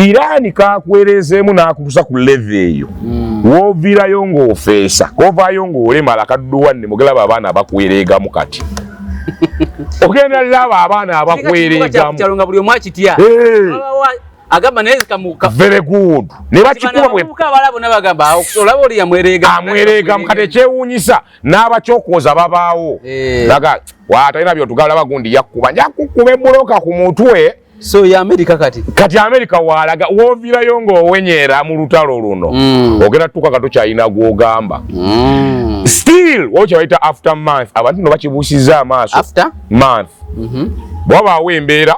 Iran kakwerezeemu n'akutusa ku level eyo w'ovirayo ng'ofeesa kovaayo ng'olemala kadduwanne mugeraba abaana abakwereegamu kati ogenda laba abaana abakwereegamu buli omu akitya agamba naye kamuka very good ne bakikuba bwe abalabo nabagamba olaba oli yamwereega amwereegamu kati ekyewuunyisa n'abakyokooza babaawo laga waatalina byotugala bagundi yakkuba njakukuba ebbuloka ku mutwe. So ya America kati America walaga wovirayo ng'owenyera mu lutalo luno ogenda tuka kato kyalina gw'ogamba still wocha waita after month abantu no bakibuusiza amaaso after month bwabaawo embeera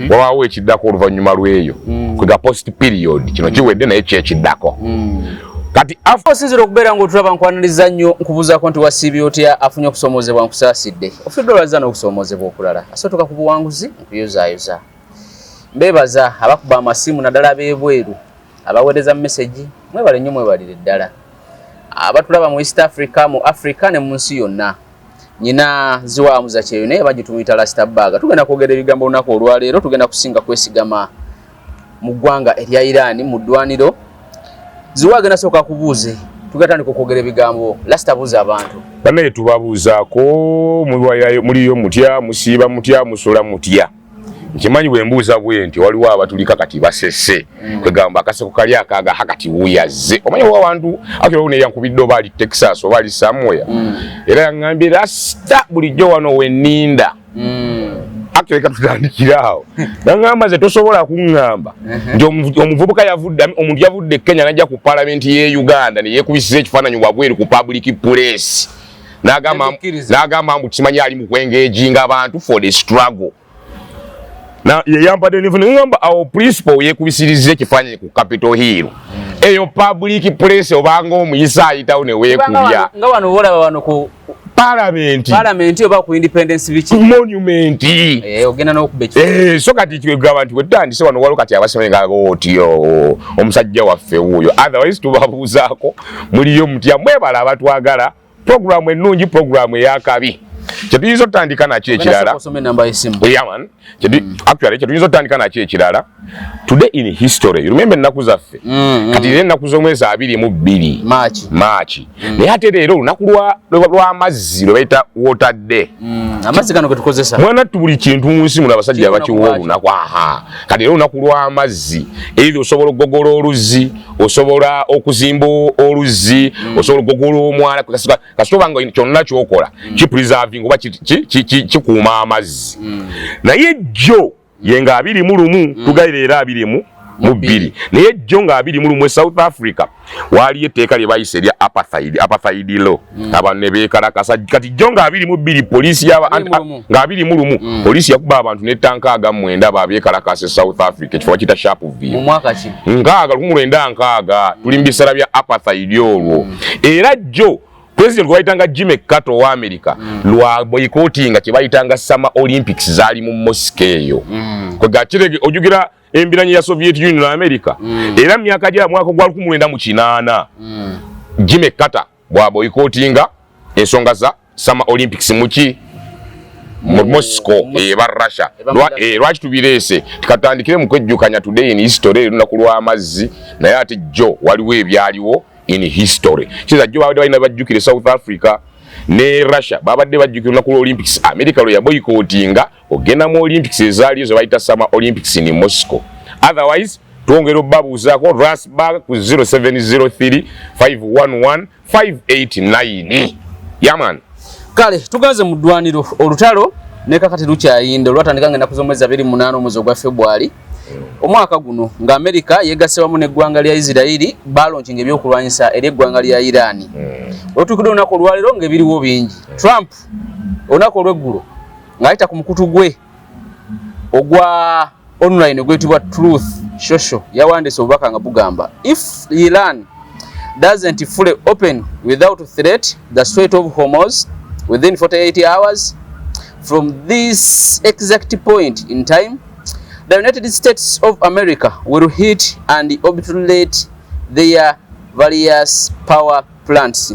bwabaawo ekiddako oluvannyuma lw'eyo kwega post period kino kiwedde naye kyekiddako kati asinzira okubeera ng'otulaba nkwaniriza nnyo nkubuuzaako nti wasiibye otya afunye okusoomozebwa nkusaasidde ofudde olwaza n'okusoomozebwa okulala asotoka ku buwanguzi nkuyozaayoza mbebaza abakuba amasimu naddala ab'ebweru abaweereza message mwebale nnyo mwebalire ddala abatulaba mu East Africa mu Africa ne mu nsi yonna nyina ziwaamuza kyeyo naye bagitumuyita Rastabaga tugenda kwogera ebigambo olunaku olwaleero tugenda kusinga kwesigama mu ggwanga erya Iran mu ddwaniro ziwaagenda sooka kubuuze tugatandika okwogera ebigambo Rastabuuza abantu banaye tubabuuzaako muliyo mutya musiiba mutya musola mutya nkimanyi bwe mbuuza bwe nti waliwo abatulika kati basese kwegamba akaseko kali akaaga hakati wuyazze omanyi wa abantu akiro ne yankubidde oba ali Texas oba ali somewhere era yaŋŋambye Rasta bulijjo wano wenninda akireka tutandikiraawo naŋŋamba ze tosobola kuŋŋamba nti omuvubuka yavudde omuntu yavudde Kenya najja ku palamenti y'e Uganda ne yeekubisiza ekifaananyi wabweru ku public place n'agamba mbu kimanyi ali mu kwengeejinga abantu for the struggle na yeyampadde ngamba awo principal yekubisirize ekifaananyi ku Capitol Hill eyo public place obanga omuyisa ayitawo ne weekubya nga wano olaba wano ku parliament oba ku independence beach monument ogenda n'okuba so kati kigamba nti wetandise wano waliwo kati abasembe nga otyo omusajja waffe wuuyo otherwise tubabuuzaako muliyo mutya mwebala abatwagala programu ennungi programu eyakabi kyetuyinza otandika nakyo ekirala actually kyetuyinza otandika nakyo ekirala today in history you remember ennaku zaffe kati era ennaku z'omwezi 22 March naye ate leero olunaku lw'amazzi lwe bayita water day amazzi gano getukozesa mwana buli kintu mu nsi muno abasajja bakiwa olunaku kati era olunaku lw'amazzi either osobola okugogola oluzzi osobola okuzimba oluzzi osobola okugogola omwala kasitoba nga kyonna kyokola kipreserving oba kikuuma amazzi naye jjo yenga 21 tugayira era 22 naye jjo nga 21 South Africa wali etteeka lye bayise erya apartheid law abantu ne beekalakasa kati jjo nga 22 poliisi nga 21 poliisi yakuba abantu n'ettankaaga mwenda beekalakasa South Africa ekifo kita Sharpeville mu mwaka ki nkaaga 1996 tuli mu biseera bya apartheid olwo era jjo President waitanga Jimmy Carter wa America lwa boycotting kye bayitanga Summer Olympics zali mu Moscow eyo ko gachirege ojugira embiranyi ya Soviet Union na America era myaka gya mwaka gwa 1998 Jimmy Carter bwa boycotting ensonga za Summer Olympics muki mu Moscow eba Russia lwaki tubirese tikatandikire mu kwejjukanya today in history lunakulwa amazzi naye ate jo waliwo ebyaliwo in history kiza jo babadde balina bajjukire South Africa ne Russia babadde bajjukire lunaku Olympics America lwe yaboycottinga ogenda mu Olympics ezaaliyo ze bayita Summer Olympics in Moscow otherwise tuongera obabuuzaako Rasbag ku 0703 511 589 yaman kale tugaze mu ddwaniro olutalo ne kakati lukyayinde olwatandika ngenda kuzomwezi 28 omwezi gwa February omwaka guno nga America yegasse wamu n'eggwanga lya Israeli balonkinga ebyokulwanyisa eri eggwanga lya Iran otukidde olunaku olwaleero ng'ebiriwo bingi Trump olunaku olw'eggulo ng'ayita ku mukutu gwe ogwa online ogwetibwa Truth Social yawandiise obubaka nga bugamba if Iran doesn't fully open without threat the Strait of Hormuz within 48 hours from this exact point in time, the United States of America will hit and obliterate their various power plants,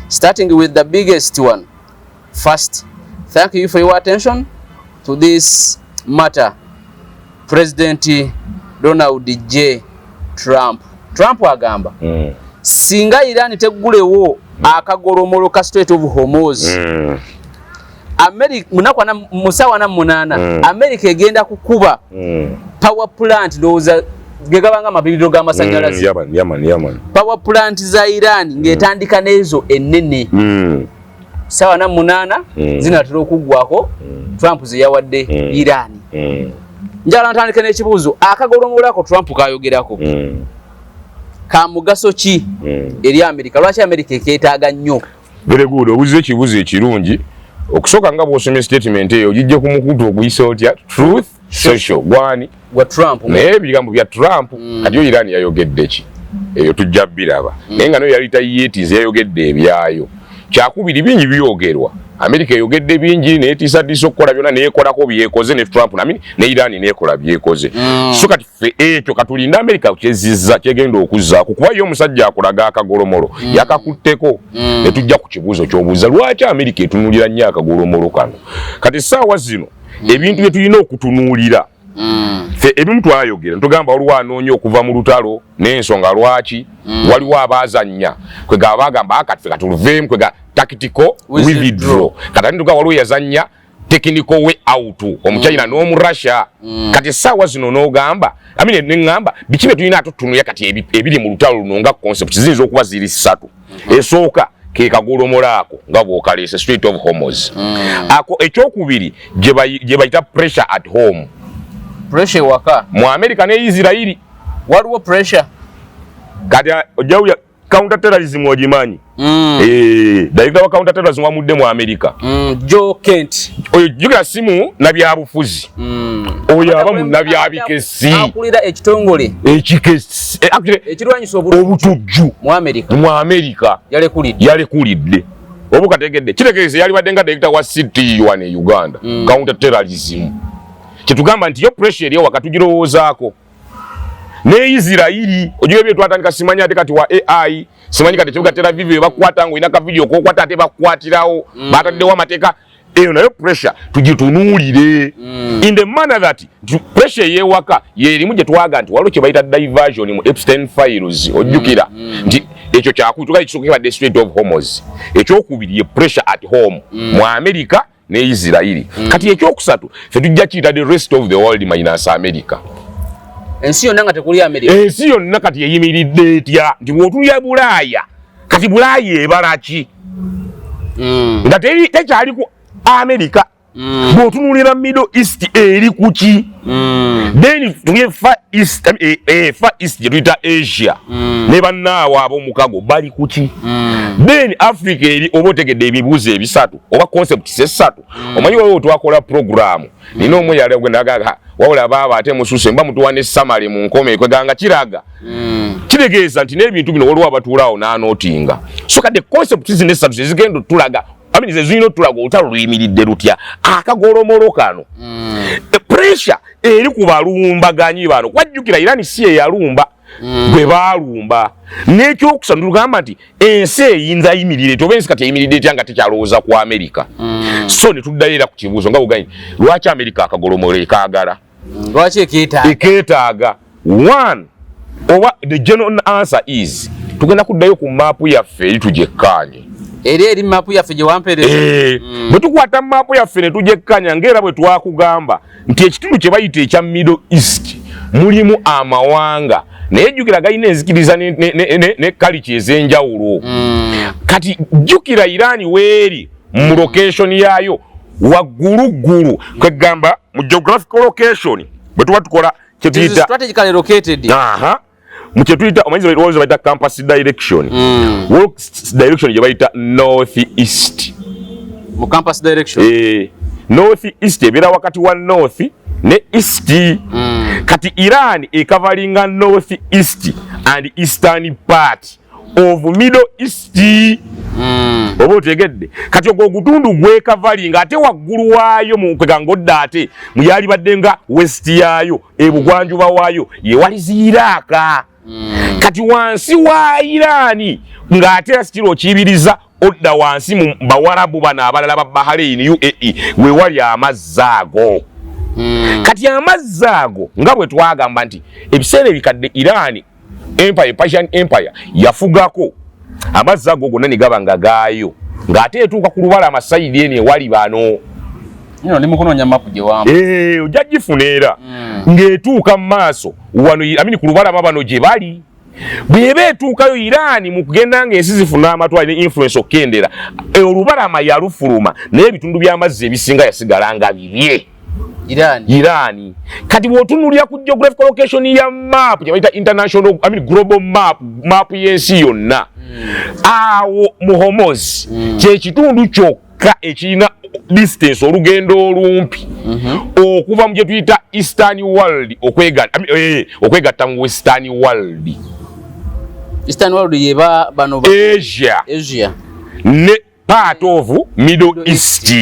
starting with the biggest one. First, thank you for your attention to this matter. President Donald J. Trump agamba singa Iran teggulewo akagolomolo ka Strait of Hormuz America munakwana musawa na munana America egenda kukuba power plant doza gegabanga mabiriro ga masanyalazi yaman power plant za Iran ngetandika nezo ennene sawa na munana zinatera okugwako Trump ziyawadde Iran njala ntandika n'ekibuuzo akagolomolako Trump kayogerako ka mugaso ki eri America lwaki America eketaaga nnyo very good obuzize ekibuuzo ekirungi okusoka nga bw'osomye statement eyo gijje ku mukutu oguyisa otya Truth Social gwani gwa Trump naye ebigambo bya Trump kati yo Iran yayogedde ki eyo tujja biraba naye nga nayo yalita yeetize yayogedde ebyayo kyakubiri bingi byogerwa America yogedde bingi neetiisa okukola byonna neekolako byekoze ne Trump ne Iran neekola byekoze so kati ffe ekyo katulinda America kyezizza kyegenda okuzzaako kuba yo omusajja akulaga akagolomolo yakakutteko ne tujja ku kibuuzo ky'obuuza lwaki America etunuulira nnyo akagolomolo kano kati essaawa zino ebintu bye tulina okutunuulira ffe ebimu twayogera ntugamba waliwo anoonya okuva mu lutalo n'ensonga lwaki waliwo abaazannya kwega bagamba akati ffe katuluveemu kwega tactical withdraw kati ntuga waliwo yazannya technical way out omuchina n'omurussia kati essaawa zino n'ogamba neŋŋamba biki bye tulina atutunuya kati ebiri mu lutalo luno nga concept ziyinza okuba ziri ssatu esooka ke kagolomolo ako nga bw'okaleese Strait of Hormuz ako ekyokubiri gye bayita pressure at home pressure waka mu America ne Israeli waliwo pressure kati ojjawuya counter terrorism ogimanyi director wa counter terrorism wamudde mu America Joe Kent oyo jjukira simu na byabufuzi oyo abamu na byabikesi akulira ekitongole ekikesi ekirwanyisa obutujju mu America yalekulidde obukategedde kitegeeze yali badde nga director wa city wane Uganda counter terrorism kitugamba nti yo pressure eriyo wakatugirowoozaako ne Israeli ojiwe bye twatandika simanya ate kati wa AI simanyi kati kibuga Tel Aviv bakwata ngo inaka video kokwata ate bakwatirawo bataddewo amateeka eyo nayo pressure tugitunuulire in the manner that pressure yewaka yerimu gye twaga nti waliwo kye bayita diversion mu Epstein files ojjukira nti ekyo kyakuyituka ekisooka badde Strait of Hormuz ekyokubiri ye pressure at home mu America ne Israeli kati ekyokusatu ffe tujja kiyita the rest of the world minus America ensi yonna nga tekuli America ensi yonna kati yeyimiridde etya nti bw'otuya Bulaaya kati Bulaaya ebala ki nga tekyali ku America bw'otunuulira Middle East eri ku ki then tuye Far East gye tuyita Asia ne bannaawo ab'omukago bali ku ki then Africa eri oba otegedde ebibuuzo ebisatu oba concepts essatu omanyi waliwo twakola programu nina omwe yali agwendaga wawula baaba ate mususe mba mutuwa ne summary mu nkome kweganga kiraga kitegeeza nti n'ebintu bino waliwo abatuulaawo n'anootinga so kati concepts zino essatu zezigenda tulaga ze zino tulaga olutalo luyimiridde lutya akagolomolo kano pressure eri ku balumbaganyi bano wajjukira Iran si eyalumba bwe baalumba n'ekyokusatu tugamba nti ensi eyinza yimirire toba ensi kati eyimiridde etya nga tekyalowooza ku America so ne tuddayo era ku kibuuzo nga bugani lwaki America akagolomolo ekaagala lwaki ekeetaaga one oba the general answer is tugenda kuddayo ku maapu yaffe eri tugyekkaanye eri mapu yaffe gye wampeereza bwe tukwata maapu yaffe ne tugyekkanya ng'era bwe twakugamba nti ekitundu kye bayita ekya Middle East mulimu amawanga naye jjukira galina enzikiriza ne kaliki ez'enjawulo kati jjukira Iran weeri mu location yaayo wagguluggulu kwegamba mu geographical location bwe tuba tukola kye tuyita strategically located mu kye tuyita omanyiza walowooza bayita campus direction direction gye bayita north east mu campus direction north east ebeera wakati wa north ne east kati Iran ekavalinga north east and eastern part of Middle East oba otegedde kati ogwo ogutundu gwekavalinga ate waggulu waayo mukweganga odda ate muyali badde nga west yaayo ebugwanjuba waayo yewali Iraq kati wansi wa Iran ng'ate sikiro okiyibiriza odda wansi mu bawarabu bano abalala ba Bahrain UAE we wali amazzi ago Kati amazzi ago nga bwe twagamba nti ebiseera ebikadde Iran Empire, Persian Empire yafugako amazzi ago gonna ne gaba nga gaayo ng'ate etuuka ku lubalama sayidi eno ewali bano ni mukunoonya mapu gye wamba ojja gifuna era ng'etuuka mu maaso wano ku lubalama bano gye bali bw'eba etuukayo Iran mu kugenda ng'ensi zifuna amatwale ne influence okendera olubalama yalufuluma naye ebitundu by'amazzi ebisinga yasigala nga bibye Iran. Kati bw'otunuulira ku geographical location ya map gye bayita international global map y'ensi yonna awo mu Hormuz kye kitundu kyokka ekirina distance olugendo olumpi okuva mu gye tuyita Eastern world okwegatta mu Western world. Eastern world yeba bano Asia ne part of Middle East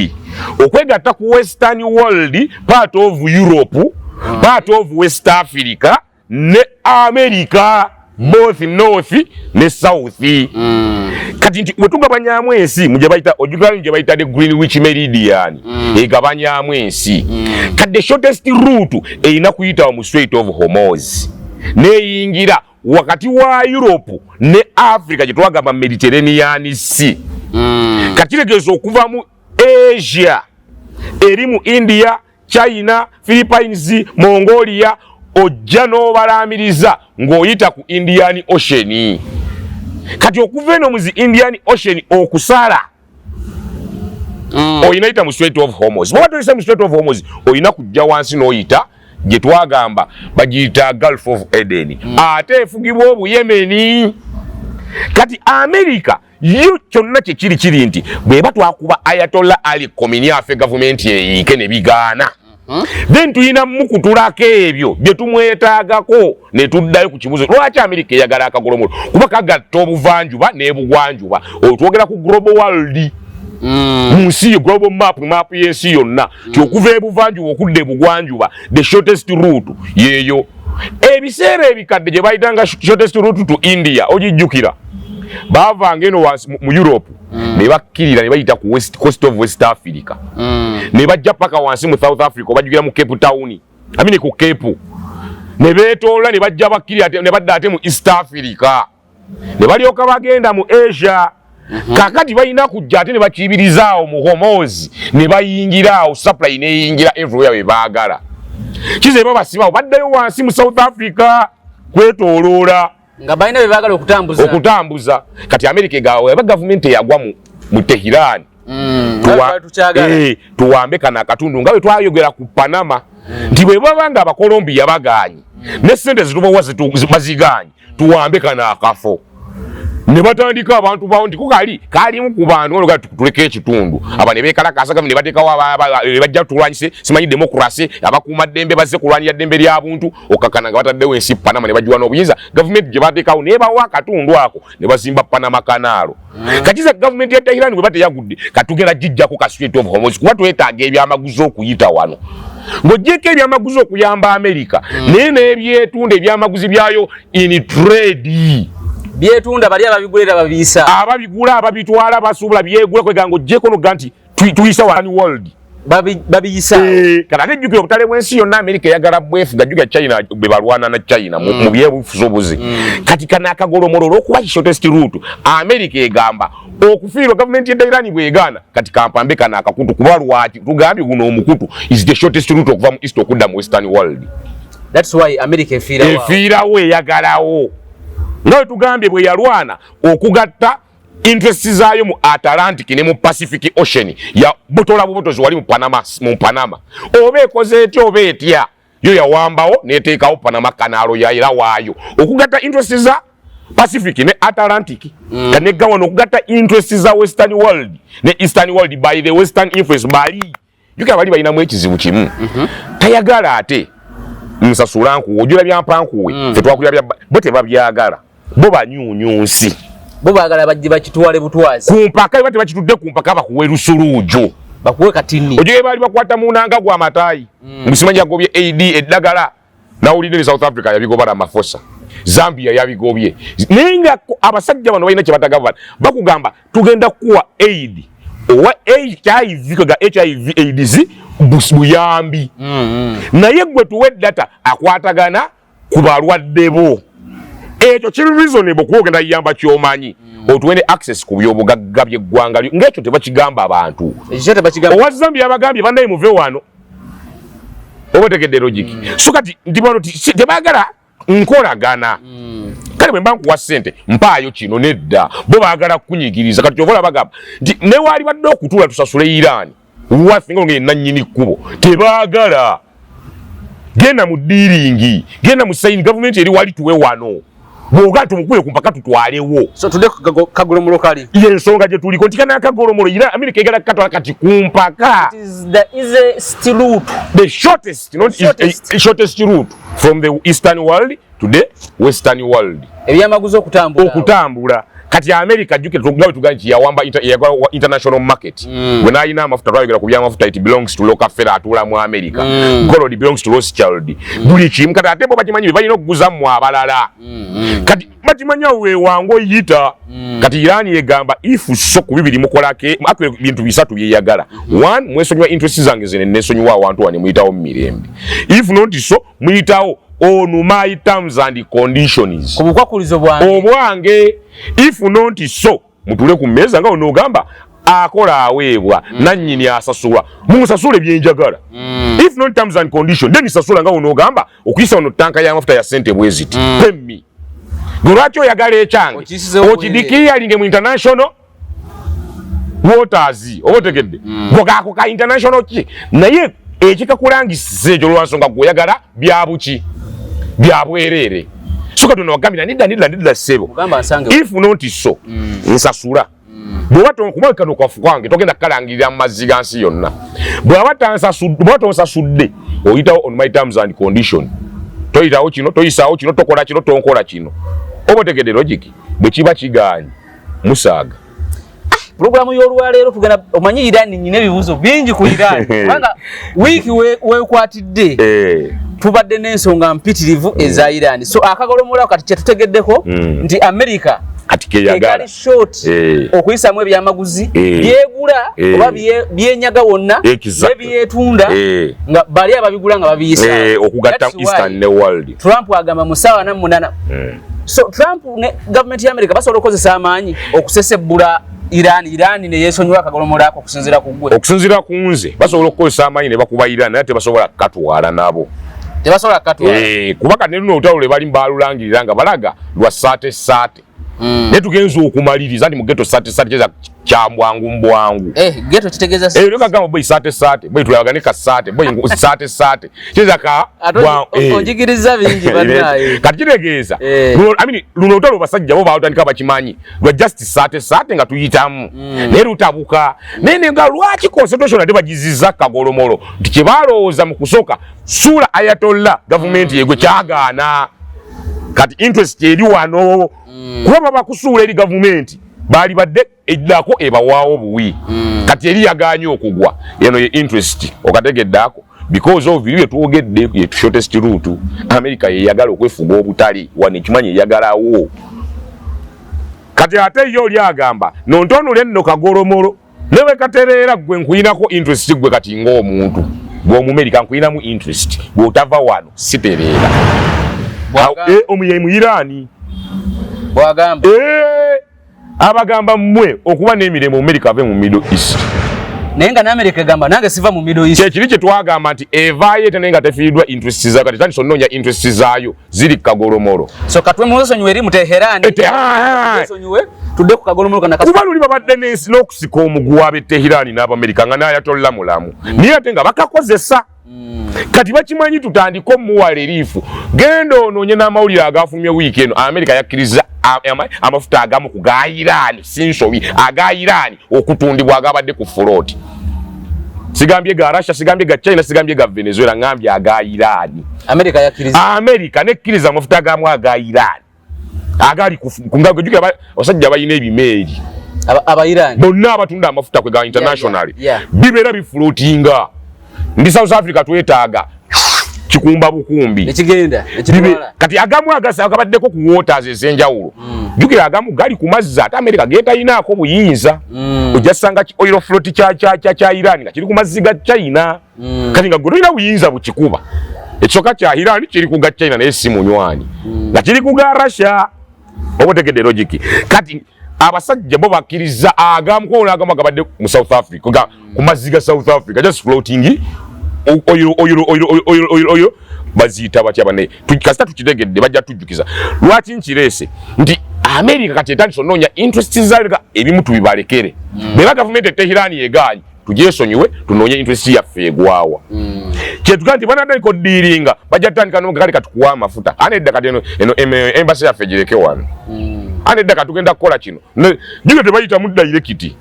okwegatta ku Western world, part of Europe, part of West Africa ne America, both North ne South. Kati nti wetugabanyaamu ensi muje bayita ojugani je bayita the Greenwich Meridian egabanyaamu ensi. Kati the shortest route erina kuyita mu Strait of Hormuz neyingira wakati wa Europe ne Africa gye twagamba Mediterranean Sea. Kati tegeeza okuva mu Asia eri mu India, China, Philippines, Mongolia ojja n'obalamiriza ng'oyita ku Indian Ocean. Kati okuva eno mu Indian Ocean okusala oyina yita mu Strait of Hormuz. Bw'oba toyisa mu Strait of Hormuz oyina kujja wansi n'oyita gye twagamba bagiyita Gulf of Eden. Ate efugibwa Obuyemeni. Kati America yo kyonna kiri nti bweba twakuba Ayatollah Ali Khamenei afe gavumenti eyiike ne bigaana then tuyina mukutulako ebyo bye tumwetaagako ne tuddayo ku kibuzo lwaki America eyagala akagolomolo kuba kagatta obuvanjuba n'ebugwanjuba otwogera ku global world munsi global map y'ensi yonna tyokuva ebuvanjuba okudda ebugwanjuba the shortest route yeeyo. Ebiseera ebikadde gye bayitanga shortest route to India ogijjukira bavanga eno mu Europe ne bakkirira ne bayita ku coast of West Africa ne bajja paka wansi mu South Africa bajjugira mu Cape Town ku Cape ne beetoola ne bajja bakkirira ne badda ate mu East Africa ne balyoka bagenda mu Asia. Kakati balina kujja ate ne bakibirizaawo mu Hormuz ne bayingiraawo supply neyingira everywhere we baagala kizeba basibawo baddayo wansi mu South Africa kwetooloola nga balina bye baagala okutambuza. Kati America egawe aba government yagwa mu Tehran tuwambe kana akatundu nga bwe twayogera ku Panama nti bwe babanga Abakolombia bagaanyi ne sente zitubawa baziganye tuwambe kana akafo ne batandika abantu bawo nti kalimu ku bantu olwo tuleke ekitundu abane beekalakasa ne bateekawo bajja tulwanyise simanyi demokrasi abakuuma ddembe bazze kulwanira ddembe ly'abuntu okakana nga bataddewo ensi Panama ne bagiwa n'obuyinza gavumenti gye bateekawo ne bawa akatundu ako ne bazimba Panama kanaalo. Kakiza gavumenti ya Tehran bwe bateyagudde katugenda gijjako ka Strait of Hormuz kuba twetaaga ebyamaguzi okuyita wano ng'oggyeko ebyamaguzi okuyamba America naye n'ebyetunda ebyamaguzi byayo in trade byetunda bali ababigulira babiyisa ababigula ababitwala basuubula byegula kweganga oggyeko noga nti tuyisa wani world babiyisa kati ate jjukira obutale bw'ensi yonna America eyagala bwefuga jjukira China bwe balwana na China mu byebufuzi kati kana akagolomolo olw'okuba shortest route America egamba okufiirwa gavumenti y'Iran bwegaana kati kampambe kana akakutu kuba lwaki tugambye guno omukutu is the shortest route okuva mu east okudda mu western world. That's why America efiirawo eyagalawo nga tugambye bwe yalwana okugatta interest zaayo mu Atlantic ne mu Pacific Ocean ya butola bubutozi wali mu Panama oba ekoze etya oba etya yo yawambawo neteekawo Panama kanaalo yaira waayo okugatta interest za Pacific ne Atlantic kanegawa n'okugatta interest za Western world ne Eastern world by the Western influence bali yuka bali balinamu ekizibu kimu tayagala ate nsasulanku ojula byampankuwe fetwakulya bya bo tebabyagala bo banyunyunsi bo baagala bajje bakitwale butwazi kumpaka bati bakitudde kumpaka bakuwe lusuluujo bakuwe katini oje bali bakwata munanga gwa matayi musimanya gobye AD eddagala na ulinde South Africa yabigobala mafosa Zambia yabigobye ninga abasajja bano balina kye batagava bakugamba tugenda kuwa aid owa HIV kaga HIV AIDS buyambi naye gwe tuwe data akwatagana ku balwaddebo ekyo kiri reasonable kwogenda yamba kyomanyi otuwene access ku byobugagga by'eggwanga ng'ekyo tebakigamba abantu owa Zambia abagambye bannaye muve wano oba tegedde logic so kati ndibano tebagala nkolagana kale bwe mba nkuwa ssente mpaayo kino nedda bo baagala kukunyigiriza kati kyovola bagamba nti ne waali badde okutula tusasule Iran waffe nga ng'e nannyini kkubo tebaagala genda mu dealing genda mu sayini gavumenti eri wali tuwe wano bw'ogaa tumukube ku mpaka tutwalewo so tudde kagolomolo kali y'ensonga gye tuliko nti kana kagolomolo era Amerika egala katwala kati ku mpaka the shortest route from the eastern world to the western world ebyamaguzi okutambula kati America juke tugawe tuganji yawamba international market when ayina amafuta twayogera ku byamafuta it belongs to local fera atula mu America gold belongs to Rothschild buli kimu kati atembo bakimanyi balina okuguza mu abalala kati bakimanya we wango yita kati Iran yegamba if so ku bibiri mukolake akwe bintu bisatu byeyagala one mwesonywa interest zange zene nesonywa abantu wani muyitawo mirembe if not so muyitawo on my terms and conditions kubukwakulizo obwange if not so mutule ku meza nga onogamba akola aweebwa nannyini asasula musasule byenjagala if not terms and conditions then sasula nga onogamba okuyisa ono tanka ya mafuta ya sente bweziti pemmi lwaki oyagala ekyange okidikiyalinge mu international waters obotegedde bwogako ka international ki naye ekikakulangisiza ekyo lwansonga gweoyagala byabuki byabwerere suka tunawagambira nidda sebo if not so nsasula bw'oba tonkumweka nokwafu kwange togenda kukalangirira mu mazzi gansi yonna bw'oba tonsasudde oyitawo on my terms and condition toyitawo kino toyisaawo kino tokola kino tonkola kino oba otegedde logic bwe kiba kigaanyi musaaga programu y'olwaleero tugenda omanyi Iran nyine ebibuuzo bingi ku Iran kubanga wiiki weekwatidde tubadde n'ensonga mpitirivu eza Iran so akagolomola kati kyetutegeddeko nti America kati keyagala short okuyisamu ebyamaguzi byegula oba byenyaga wonna nebyetunda nga bali ababigula nga babiyisa okugatta Eastern ne world Trump agamba musawa na munana so Trump ne government ya America basobola okukozesa amaanyi okusesebbula Iran ne yesonywa akagolomola ako okusinzira ku gwe okusinzira ku nze basobola okukozesa amaanyi ne bakuba Iran naye tebasobola katwala nabo tebasobola katwala kubaka ne luno olutalo bali mbalulangirira nga balaga lwa saate ne tugenza okumaliriza nti mu ghetto saate cheza kyambwangu mbwangu ghetto kitegeeza saate leka gamba boy saate boy tulagane ka saate boy saate cheza ka onjigiriza bingi banaye kati kitegeeza luno olutalo basajja bo baatandika bakimanyi lwa just saate nga tuyitamu ne lutabuka nene nga lwaki concentration ate bagiziza kagolomolo nti kyebalowooza mu kusoka sura ayatollah government yegwe kyagaana kati interest eri wano kuba baba kusuula eri government bali badde eddako ebawaawo buwi kati eri yaganye okugwa eno ye interest okategeddako because of bye tuogedde ye shortest route America yeyagala okwefuga obutali wano kimanyi yeyagalawo kati ate yo lyagamba nontonule nno kagolomolo newe katereera gwe nkuyinako interest gwe kati ng'omuntu gw'Omumerika nkuyinamu interest bw'otava wano sitereera omuyemu Irani bwagamba abagamba mmwe okuba n'emirembe mu America ave mu Middle East naye nga n'Amerika egamba nange siva mu Middle East kyekiri kye twagamba nti evaayo ete naye nga tefiiriddwa interest zaayo kati tandisa onnoonya interest zaayo ziri kagolomolo so katwe musonyiwe eri mu Teherani musonyiwe tudde ku kagolomolo kana kuba luli babadde n'okusika omuguwa ab'e Teherani n'Abamerika nga n'ayatollah mulamu naye ate nga bakakozesa kati bakimanyi tutandika omuwala eriifu genda onoonye n'amawulire agafumye wiiki eno Amerika yakkiriza amafuta agamu ku ga Iran sinsobi aga Iran okutundibwa agabadde ku float sigambye ga Russia sigambye ga China sigambye ga Venezuela ngambye aga Iran Amerika nekkiriza amafuta agamu aga Iran agali ku ngago juke osajja bayina ebimeeri aba Iran bonna abatunda amafuta kwe ga international bibeera bifloatinga ndi South Africa twetaaga kikumba bukumbi ekigenda ekitwala kati agamu agasa akabaddeko ku waters ezenjawulo jukira agamu gali ku mazzi ate America geta inaako buyinza ojasanga oil float cha Iran nga kiri ku mazzi ga China kati nga gwe ina buyinza bukikuba ekisoka kya Iran kiri ku ga China naye si munywani nga kiri ku ga Russia obotegedde logic kati abasajja bo bakkiriza agamu ko agamu agabadde mu South Africa ku mazzi ga South Africa just floating oil bazita batya bane tukasta tukitegedde bajja tujjukiza lwaki nkirese nti America kati etandise ononya interest zalika ebimu tubibalekere beba government etehirani yeganyi tujesonyiwe tunonye interest yaffe egwawa kyetuga nti bana dali kodiringa bajja tandika no kali katukuwa amafuta anedda kati eno embassy yaffe gireke wano anedda katugenda kukola kino jibe tebayita mu direct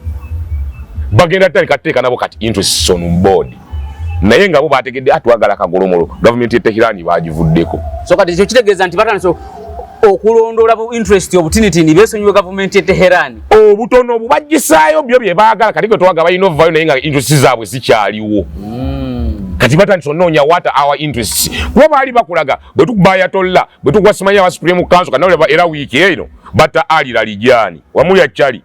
bagenda tandika teeka nabo kati interest on board naye nga bo bategedde atwagala kagolomolo government etehirani bagivuddeko so kati kitegeeza nti batanso okulondola bu interest opportunity ni besonyiwe government etehirani obutono obubagisaayo byo bye baagala kati gwe twaga balina ovayo naye nga interest zaabwe zikyaliwo kati batanso nonya what our interests kuba baali bakulaga bwe tukubaya tolla bwe tukwasimanyi aba Supreme Council kanole era wiki eno bata alira lijani wamuli achali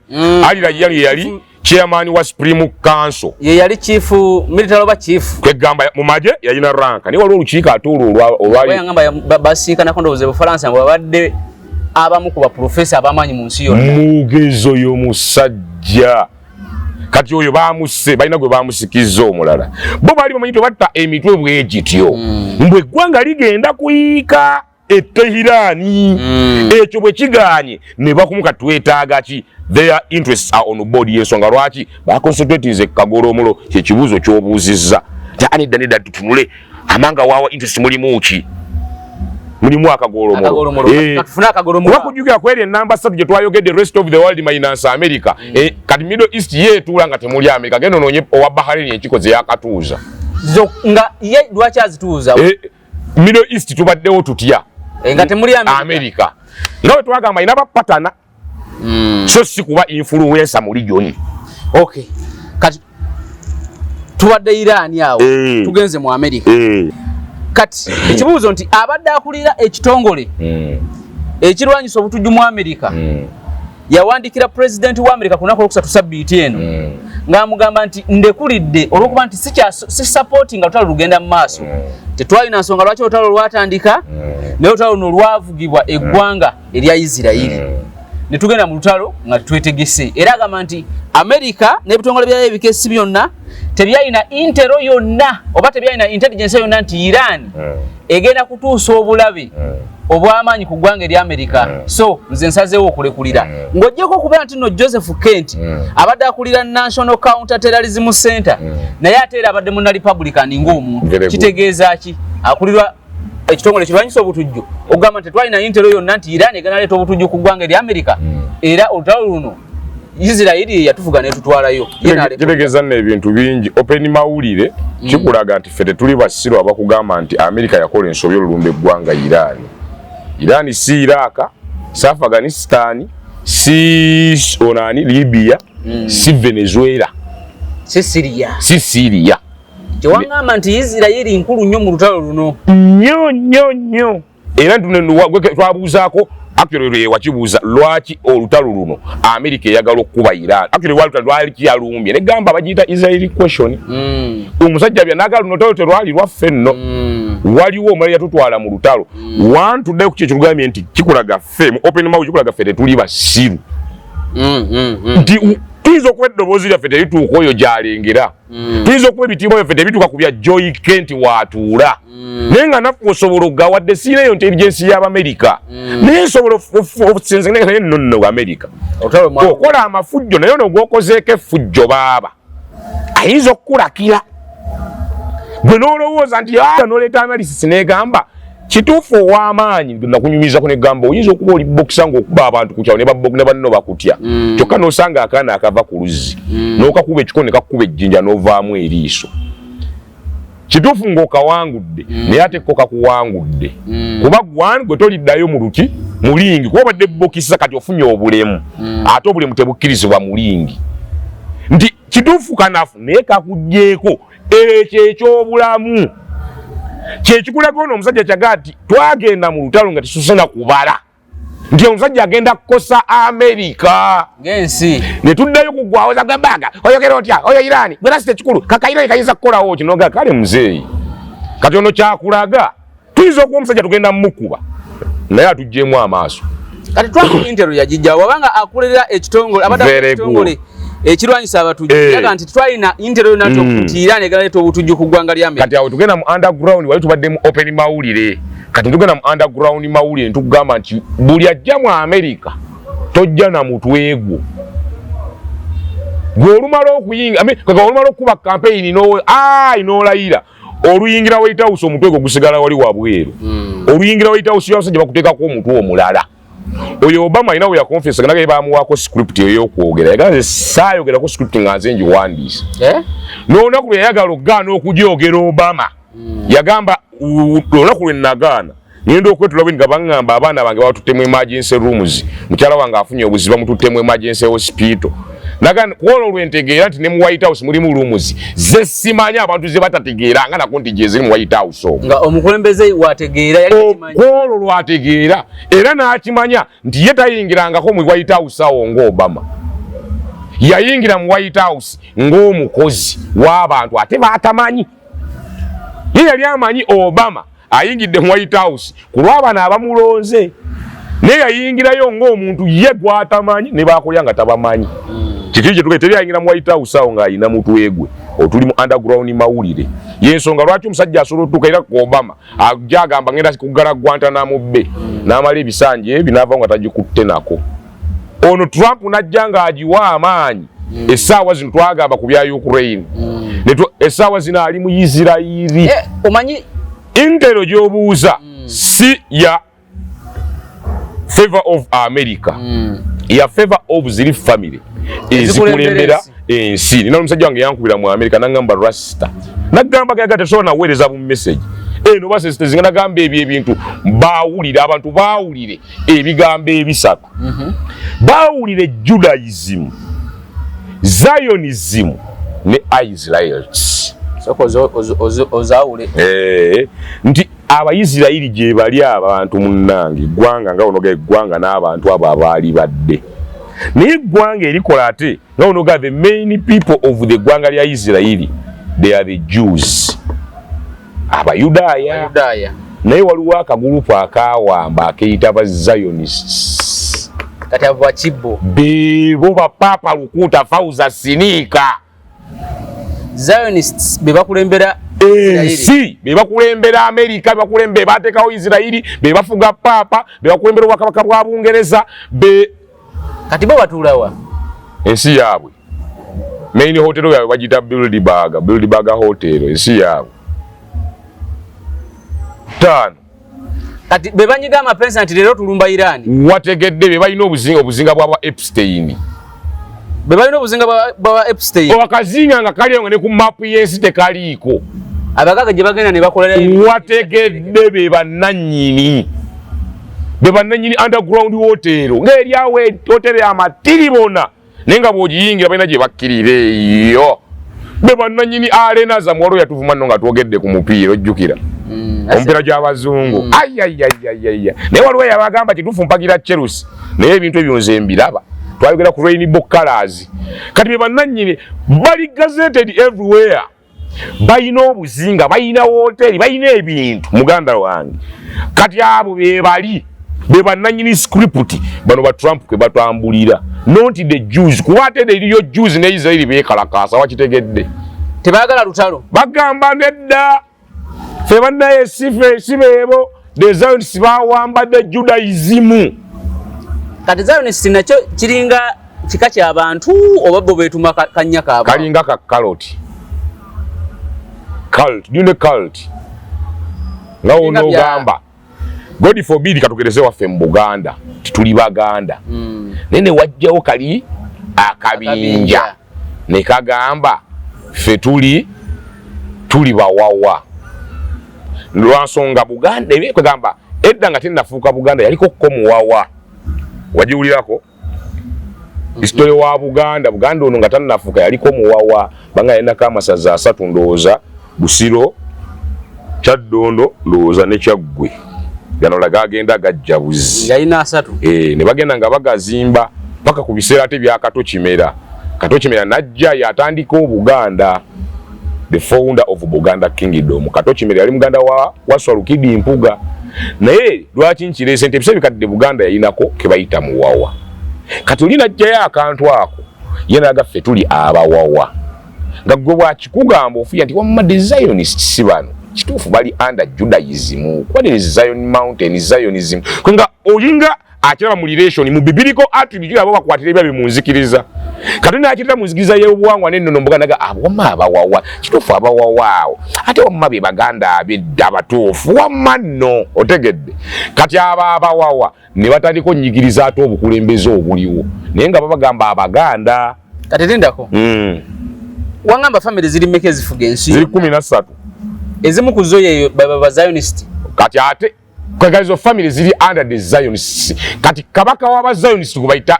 alira lijani yali chairman wa Supreme Council ye yali chief military oba chief kwegamba mu maje yalina ranka ni waliwo olukiiko atulu olwali ngamba basika nakondoze bu France ngo babadde abamu ku ba professor abamanyi mu nsi yonna mugezo yo musajja kati oyo bamuse balina gwe bamusikiza omulala bo bali bamanyi batta emitwe bwegityo mbwe gwanga ligenda kuyiika etehirani ekyo bwe kiganye ne bakumuka twetaaga ki their interests are on board yensonga lwaki ba concentrate kagolomolo kye kibuzo kyobuuzizza tani danida tutunule amanga wawa interest mulimu ki mulimu akagolomolo katufuna akagolomolo wakujukira kweli namba 3 je twayogedde rest of the world minus America kati Middle East yetu langa temuli America geno nonye owa Bahrain ekikoze yakatuuza zo nga ye lwaki azituuza Middle East tubaddewo tutya nga temuli America ngawe twagamba inaba patana so sikuba influencer muri region okay kati tubadde Iran yawo tugenze mu America kati ekibuuzo nti abadde akulira ekitongole ekirwanyisa obutujju mu America yawandikira president wa America kunako okusatu sabbiiti eno ng'amugamba nti ndekulidde olwokuba nti si supporting olutalo lugenda mu maaso tetwalina nsonga lwaki olutalo lwatandika naye olutalo luno lwavugibwa eggwanga erya Isirairi ne tugenda mu lutalo nga twetegese era agamba nti America n'ebitongole byayo ebikesi byonna tebyalina intero yonna oba tebyalina intelligence yonna nti Iran egenda kutuusa obulabe obw'amaanyi ku ggwanga erya America so nze nsazeewo okulekulira ng'oggyeko okubeera nti no Joseph Kent abadde akulira National Counter Terrorism Center naye ate era abadde munna Republican ng'omuntu kitegeeza ki akulirwa ekitongole kirwanyisa obutujju ogamba nti tetwalina intero yonna nti Iran egenda leeta obutujju ku ggwanga erya America era olutalo luno Isirairi yatufuga ne tutwalayo kitegeeza n'ebintu bingi open mawulire kikulaga nti fete tuli basiro abakugamba nti America yakola ensobi olulumbe eggwanga Iran si Iraq si Afghanistan si Libya si Venezuela si Syria Jewangamba nti Isirairi nkulu nnyo mu lutalo luno nnyo era twabuuzaako actually wakibuuza lwaki olutalo luno America eyagala okuba Iran actually walutalo lwali kiyalumbye negamba bagiyita Israeli question omusajja bya nagala luno talo terwali lwaffe nno waliwo omulala yatutwala mu lutalo wantudde ku kyekigambye nti kikulaga ffe mu open mouth kikulaga ffe tetuli basiru nti tuyinza okuba eddoboozi lyaffe terituuka oyo gy'alengera tuyinza okuba ebitiibwa byaffe tebituuka ku bya Joy Kent waatuula naye nga naffe osobola okugawadde siineyo intelligence y'Abamerika naye nsobola osenzenaye nonno America okola amafujjo naye ono gwokozeeko effujjo baaba ayinza okukulakira gwe n'olowooza nti n'oleeta analysis n'egamba kituufu ow'amaanyi nakunyumizako negamba oyinza okuba oli bokisa ng'okuba abantu ku kyawo ne banno bakutya kyokka n'osanga akaana akava ku luzzi n'okakuba ekikono ne kakuba ejjinja n'ovaamu eriiso kituufu ng'okawangudde naye ate ko kakuwangudde kuba gwe toliddayo mu luki mulingi kuba obadde bokisa kati ofunye obulemu ate obulemu tebukkirizibwa mulingi nti kituufu kanafu naye kakuggyeko ekyo eky'obulamu kyekikulaga ono omusajja kyagati twagenda mu lutalo nga tetusena kubala nti omusajja agenda kukosa Amerika ngensi ne tuddayo kugwawo za gabaga oyogera otya oyo Irani bwera kikulu kaka Irani kayinza kukola kino nga kale muzeeyi kati ono kyakulaga tuyinza okuba omusajja tugenda mukuba naye atuggyemu amaaso kati twako interview yajijja wabanga akulira ekitongole abadde ekitongole ekirwanyisa abatujju yaga nti twalina interview nacho kutira negaleta obutujju ku ggwanga lya Amerika. Kati awo tugenda mu underground wali tubadde mu open mawulire kati tugenda mu underground mawulire ntugamba nti buli ajja mu Amerika tojja na mutwegwo gwolumala okuyinga kaka olumala okuba campaign inolayira oluyingira White House omutwegwo gusigala wali wabweru oluyingira White House yasajja bakuteekako omutwe omulala. Oyo Obama ina ya confess kana gaba muwako script yo kwogera yagaze sayogera ko script ngaze njiwandiise nona ku yagalo gano okujogera Obama yagamba olunaku lwe nagana ngenda okwetula bwe ngabangamba abaana bange batutemu emergency rooms mukyala wange afunye obuziba mututemu emergency hospital nagana kwolo lwentegeera nti ne mu White House muri mu rooms ze simanya abantu ze batategeera nga nakonti je ziri mu White House nga omukulembeze wategeera yali kimanya kwolo lwategeera era nakimanya nti ye tayingirangako mu White House awo ngo Obama yayingira mu White House ng'omukozi w'abantu ate batamanyi ye yali amanyi Obama ayingidde mu White House kulwabana abamulonze ne yayingirayo ng'omuntu ye gwatamanyi ne bakolya nga tabamanyi kikiri kye tugete yayingira mu White House awo nga ayina mutwegwe otuli mu underground mawulire yensonga lwaki omusajja asobola okutuuka ku Obama ajagamba ngenda kugala Guantanamo Bay n'amala ebisanje binava nga tagikutte nako ono Trump najja nga agiwa amaanyi essaawa zino twagamba ku bya Ukraine essaawa zino ali mu Isirairi omanyi intero gy'obuuza si ya favor of America ya favor of ziri family ezikulembera ensi nina omusajja wange yankubira mu America nangamba Rasta nagamba gaga tesobola naweereza mu message eno base zinga nagamba ebintu baawulire abantu baawulire ebigambo ebisatu baawulire Judaism Zionism ne Israelites ozaawule nti Abayisirayiri gye bali abantu munnange eggwanga nga onoga eggwanga n'abantu abo abaali badde naye eggwanga erikola ate nga onoga the main people of the ggwanga lya Isirayiri they are the Jews Abayudaaya naye waliwo akagulupu akawamba akeyita ba Zionists kati abo bakibbo bebo bapapa lukuta fauza sinika Zionists bebakulembera si bebakulembera Amerika bebakulembera batekawo Isirayiri bebafuga papa bebakulembera wakabaka bwa Bungereza kati bo batulawa ensi yaabwe main hotel yaabwe bagita Bilderberg hotel ensi yaabwe tano kati bebanyiga amapensa nti lero tulumba Irani wategedde bebalina obuzinga bwa Epstein bebalina obuzinga bwa Epstein wakazinga nga kali ne ku map yensi tekaliko abagaga gye bagenda ne bakola wategedde bebananyini underground hotel ngeri awe hotel ya matiribona nenga bwogiyingira balina gye bakkirire eyo bebananyini arena za mwalo yatuvuma nno nga twogedde ku mupiira ojjukira omupiira gy'abazungu ayayayayaya naye waliwo yabagamba titufumpagira Chelsea naye ebintu ebyo nze mbiraba twayogera ku Rainbow Colors kati bebananyini bali gazetted everywhere bayina obuzinga bayina hoteli bayina ebintu muganda wange kati abo bebali bebananyini script bano ba Trump kwe batambulira not the Jews kuwate de iliyo Jews ne Israeli bekalakasa wakitegedde tebagala lutalo bagamba nedda febanaye sibebo the Zionists bawamba the Judaism kati Zionists nakyo kiringa kika ky'abantu oba bo betuma kanyaka abo kalinga ka cult do you know cult nga ono gamba God forbid katugereze waffe mu Buganda tituli baganda nene wajjawo kali akabinja ne kagamba ffe tuli bawawa lwansonga Buganda ebe kagamba edda nga tennafuuka Buganda yaliko ko muwawa wajiwulirako history wa Buganda ono nga tannafuuka yaliko muwawa banga yenda kamasaza asatu ndooza Busiro Kyaddondo ndowooza ne Kyaggwe gano lagagenda gajjabuzi yalina asatu ne bagenda nga bagazimba paka ku biseera ate bya Kato Kimera najja yatandika Obuganda, the founder of Buganda Kingdom. Kato Kimera yali muganda wa Swalukidi Mpuga naye lwaki nkirese nti ebise bikadde Buganda yayinako ke bayita muwawa kati oli najjayo akantu ako yena agaffe tuli abawawa nga gwe bwakikugamba ofuya nti wamma the Zionists si bano kituufu bali under Judaism what is Zion Mountain Zionism kwenga oyinga akiraba mu relation mu biblical attribute abo bakwatira ebya bimunzikiriza katuna akirira munzikiriza y'obuwangwa n'ennono mbuga naga wamma abawawa kituufu abawawaawo ate wamma be baganda abedda abatuufu wamma nno otegedde kati abawawa ne batandika onnyigiriza ate obukulembeze obuliwo naye nga babagamba abaganda kati tindako wangamba family ziri mmeka ezifuga ensi ziri 13 ezimu ku zo yeyo baba Zionist kati ate kwegalizo family ziri under the Zionists kati kabaka w'aba Zionists kubaita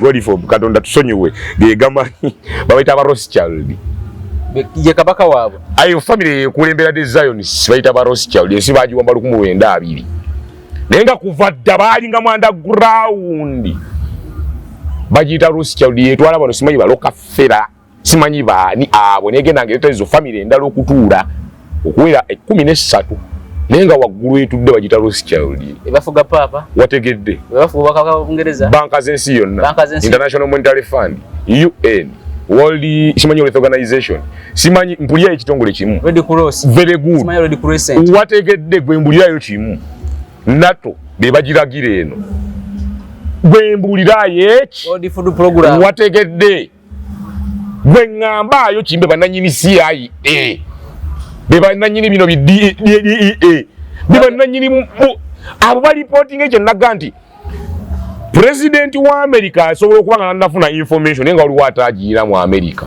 God for Katonda tusonyiwe gegama babaita aba Rothschild ye kabaka wabo ayo family kulembera the Zionists baita aba Rothschild ensi bagiwamba 1920 nenga kuva dabali nga mwanda ground bagita Rothschild yetwala bano simanyi baloka fera simanyi bani abo negenda ngeleta izo family endalo okutuula okuwera 13 nenga waggulu etudde bagita Rothschild ebafuga papa wategedde ebafuga bakaka Bungereza banka zensi yonna International Monetary Fund UN World simanyi Health Organization simanyi mpulya ekitongole kimu Red Cross very good simanyi Red Crescent wategedde gwe mpulyayo kimu NATO bebagiragira eno gwe mpulirayo eki World Food Program wategedde gwe ngambaayo kimbe bananyini CIA beba nanyini bino DEA beba nanyini abo bali reporting ekyo naganti president wa America asobola okubanga nafuna information nenga oli watagira mu America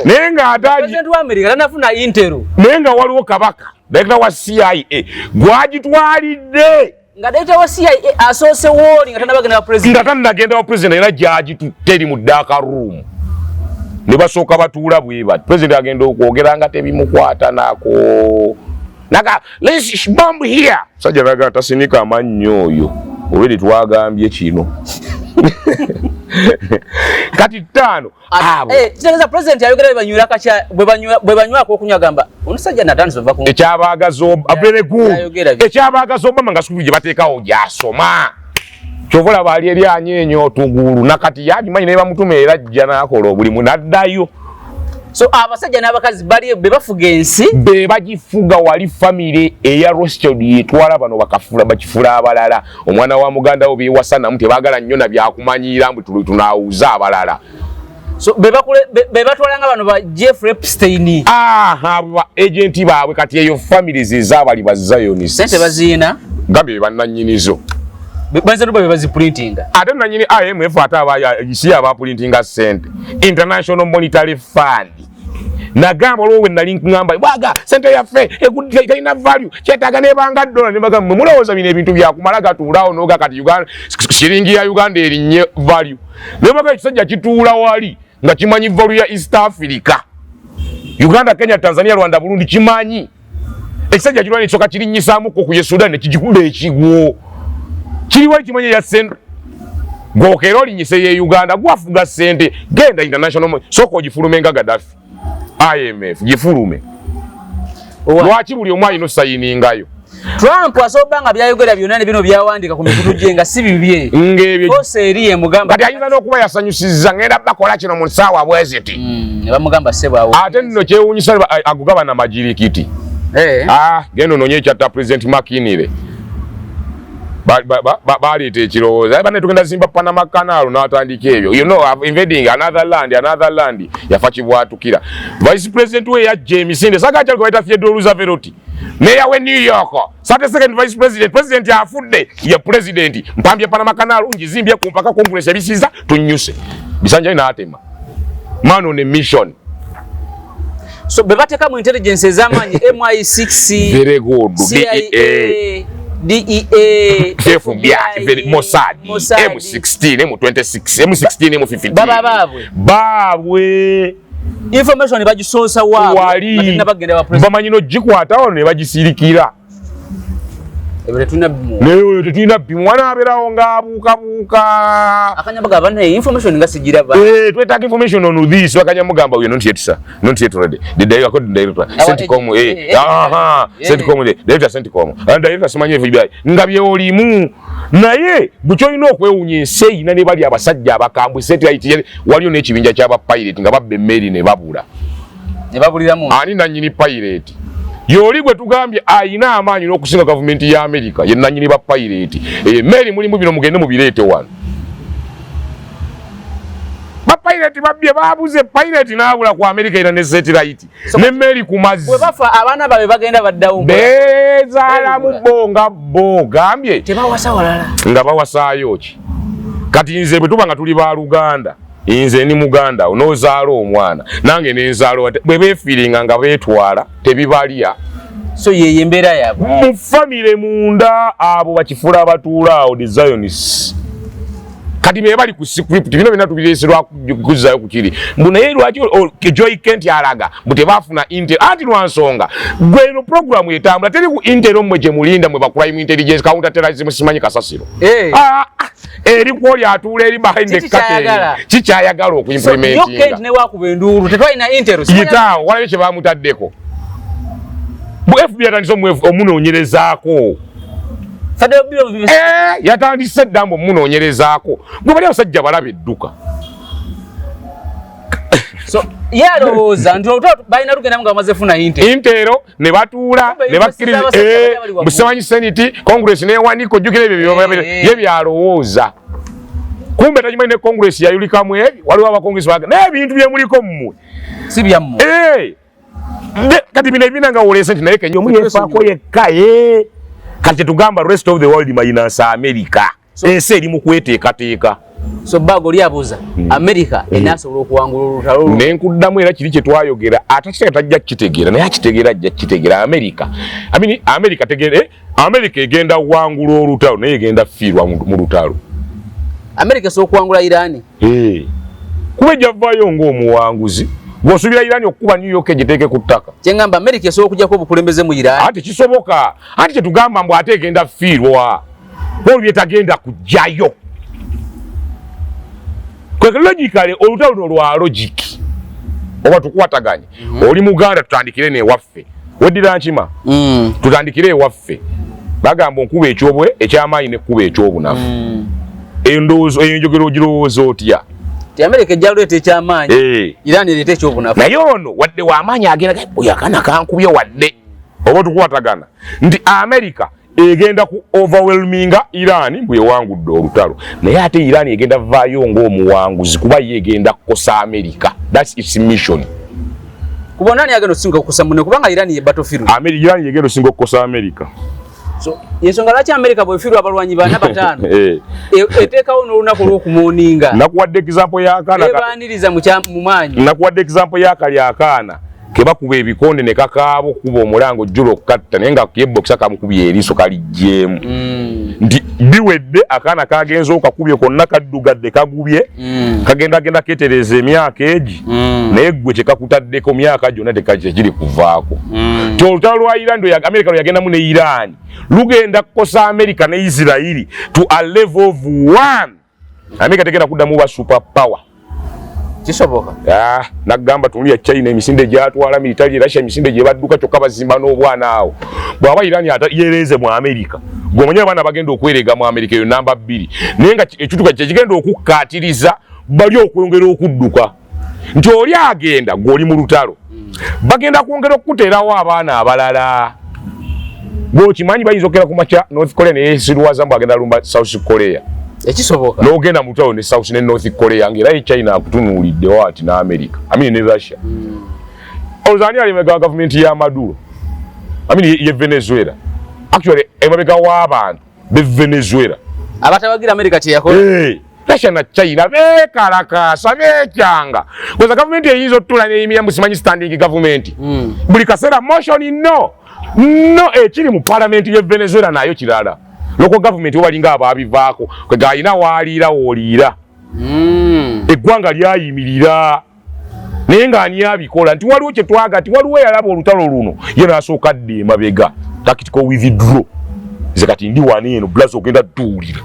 nenga ataji president wa America nafuna intel nenga waliwo kabaka director wa CIA gwagitwalidde nga director wa CIA asose woli nga tanabagenda wa president nga tanagenda wa president era jaji tuteri mu daka room ne basooka batuula bweba president agenda okwogera nga tebimukwata nako naga let's bomb here sajja naga tasinika amannyo oyo obedi twagambye kino kati tano abo kitegeeza president ayogera banyura kacha bwe ko kunyagamba omusajja natandise ova ku ekyabagazo abelegu ekyabagazo Obama nga sukulu gye bateekawo gyasoma kyovola bali eri anyenyo tugulu nakati yabimanyi ne bamutume era jja nakola obulimu naddayo so abasajja n'abakazi bali bebafuga ensi bebagifuga wali family eya Rothschild yetwala bano bakafula bakifula abalala omwana wa muganda wo bewasana mute bagala nnyo na byakumanyira mbu tunawuza abalala so bebatwala nga bano ba Jeffrey Epstein aba agenti baabwe kati eyo families ezabali ba Zionists sente bazina gambe bannanyinizo banze bazi printing ate nanyini IMF ataba yisi aba printing sente International Monetary Fund nagamba olwo nali ngamba bwaga sente yaffe ekudde value kyetaga nebanga dollar nebaga mulowooza bino ebintu byakumala gatuulaawo noga kati Uganda shilingi ya Uganda erinye value nebaga ekisajja kituula wali nga kimanyi value ya East Africa Uganda Kenya Tanzania Rwanda Burundi kimanyi ekisajja kirwani kyoka kirinyisaamu ku ye Sudan ekijikuba ekigwo kiriwa kimanyi ya sente gokero olinyise ye Uganda gwafuga sente genda international soko ogifulumenga Gaddafi IMF gifulume lwaki buli omwayi no sayiningayo Trump asobanga byayogera byonna ne bino byawandika ku mikutu gyenga si bibye ngebyo fose eriye mugamba kati ayinza n'okuba yasanyusiza ngenda bakola kino mu nsaawa bweziti ne bamugamba sebwawo ate nno kyewuunyisa agugaba na majirikiti genda ononye ekyatta President McKinley baleeta ekirowooza bane tugenda zimba Panama Canal n'atandika ebyo you know invading another land yafa kibwatukira Vice President we ya James Sinde sagacha ko baita Theodore Roosevelt Mayor we New York sate second Vice President afudde ya President mpambye Panama Canal ngizimbye ku mpaka Congress ebisiza tunyuse bisanja ina atema man on a mission so bebateka mu intelligence ezamanyi MI6 very good DEA FBI Mossad M16 M26 M16 M15 babwe information bagisosa wali bamanyi no gikwata wano ne bagisirikira neyo tetulina bbimu wana abeerawo ng'abuukabuuka akanyamuga bana information nga sigira ba twetaaga information on this akanyamugamba we not yet ready the director Centcom Centcom director Centcom and director simanye vibai nga byolimu naye bukyolina okwewunya ensi eyina ne bali abasajja abakambwe satellite waliyo n'ekibinja ky'aba pirate nga babba emmeri ne babuliramu ani nannyini pirate yoli gwe tugambye ayina amaanyi n'okusinga gavumenti ya America ye nannyini ba pirate emmeri mulimu bino mugende mubireete wano ba pirate babbye babuze pirate n'abula ku America era ne satellite n'emmeri ku mazzi bwe bafa abaana babe bagenda baddawo beezaala mu bonga bo gambye tebawasa walala nga bawasaayo ki kati nze bwe tuba nga tuli ba Luganda inze ni Muganda onozaala omwana nange nenzaala bwe beefiringa nga beetwala tebibalya so ye embeera yaabwe mu famire munda abo bakifula abatuula awo the Zionists kati be bali ku script bino bina tubireeserwa kuzzayo ku kiri mbu naye lwaki Joy Kent alaga mbu tebaafuna intel anti lwansonga gwe no program etambula teri ku intel mwe gye mulinda mwe ba crime intelligence counter terrorism simanyi kasasiro eri kwoli atuula eri behind the curtain kikyayagala okuimplementinga Joy Kent ne wakuba enduulu tetwalina intel yitaawo walayo kye bamutaddeko bu FBI atandise omunoonyerezaako yatandise ddambo omunoonyerezaako gwe bali abasajja balaba edduka so yalowooza nti balina lugenda nga bamaze funa intero ne batuula ne bakkiriza busamanyi seniti congress newandiika ojjukira ebyo ye byalowooza kumbe takimanyi ne congress yayulikamu ebyo waliwo abakongresi n'ebintu byemuliko mmwe si byammwe kati bino ebina nga woleese nti naye kenyo omuyefaako yekka kati tetugamba rest of the world minus America ensi eri mu kweteekateeka so bago lyabuuza America enasobola okuwangula olutalo nenkuddamu era kiri kye twayogera atakiteka tajja kitegeera naye akitegeera ajja kitegeera America tegeere America egenda wangula olutalo naye egenda fiirwa mu lutalo America so okuwangula Iran kuba ejjavaayo ng'omuwanguzi bw'osuubira Iran okukuba New York egiteeke ku ttaka kyengamba America esobola okujjako obukulembeze mu Iran ate kisoboka anti kyetugamba mbu ate egenda fiirwa olwo byetagenda kujjayo kweke logically olutalo luno lwa logic oba tukwataganye oli Muganda tutandikire n'ewaffe weddira nkima tutandikire ewaffe bagamba onkuba ekyobwe ekyamaanyi nekkuba ekyobunafu endowoozo eyo njogera ogirowooza otya America ejjaluleeta ekyamaanyi Iran ereeta ekyobunafu naye ono wadde w'amaanyi agenda oyo akaana kankubye wadde oba tukwatagana nti America egenda ku overwhelminga Iran bwewangudde olutalo naye ate Iran egenda vaayo ng'omuwanguzi kuba ye egenda kukosa America that's its mission kuba nani agenda okusinga okukosa munne kubanga Iran ye battlefield Iran yegenda okusinga okukosa America so yensonga lwaki America bwefiirwa abalwanyi bana bataano eteekawo n'olunaku olw'okumuuninga nakuwadde example y'akaana ebaaniriza mu maanyi nakuwadde example y'akali akaana kebakuba ebikonde ne kakaabo kuba omulango jjulo okukatta naye nga yebokisa kamukubye eriiso kalijjeemu nti biwedde akaana kagenza okakubye konna kaddugadde kagubye kagenda ketereza emyaka egi naye ggwe kyekakutaddeko myaka gyonna tekiri kuvaako ti olutalo lwa Iran America lweyagendamu ne Iran lugenda kukosa America ne Israeli to a level of one America tegenda kuddamu ba super power kisoboka nagamba tunulya China emisinde gyatwala military Russia emisinde gye badduka kyokka bazimba n'obwana awo bw'aba Iran yereze mu America gwomanyi abaana bagenda okwerega mu America eyo namba 2 naye nga ekituka kyekigenda okukkaatiriza bali okwongera okudduka nti oli agenda gw'oli mu lutalo bagenda kwongera okuteerawo abaana abalala bw'okimanyi bayinza okera ku makya North Korea ne yeesirwaza mbu agenda lumba South Korea ekisoboka n'ogenda mu lutalo ne South ne North Korea ng'era China akutunuulidde wati ne America ne Russia oluzani alimega gavumenti ya Maduro ye Venezuela actually emabega w'abantu be Venezuela abatawagira America kyeyakola Russia na China bekalakasa bekyanga kweza gavumenti eyinza otutula n'eyimira musimanyi standing government buli kaseera motion no ekiri mu parliament ye Venezuela nayo kirala local government obalinga ababivaako kwega alina waaliira wooliira eggwanga lyayimirira naye ng'ani abikola nti waliwo kye twaga nti waliwo yalaba olutalo luno ye n'asooka dde emabega tactical withdraw nze kati ndi wani eno blazo ogenda tuwulira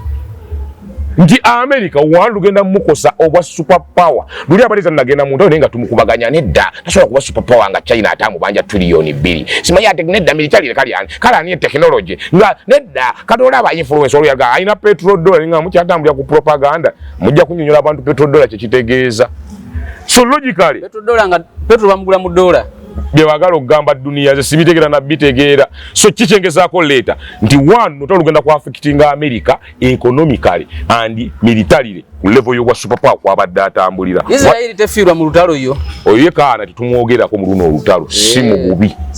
nti America wanu lugenda mukosa obwa super power luli abaleza nagenda muntu naye nga tumukubaganya nedda tasobola kuba super power nga China atamu banja trillion 2 simanya ate nedda military kali ani technology nga nedda kadola aba influence oli yaga aina petrol dollar nga mukyatambulya ku propaganda mujja kunyonyola abantu petrol dollar kye kitegeeza so logically petrol dollar nga petrol bamugula mu dollar byewagala okugamba dunia ze sibitegera na bitegeera so kichengezaako leta nti one notolugenda ku affectinga America economically and militarily ku level yo kwa superpower kwabadde atambulira Israel tefiirwa mu lutalo yo oyo kana titumwogerako mu luno olutalo si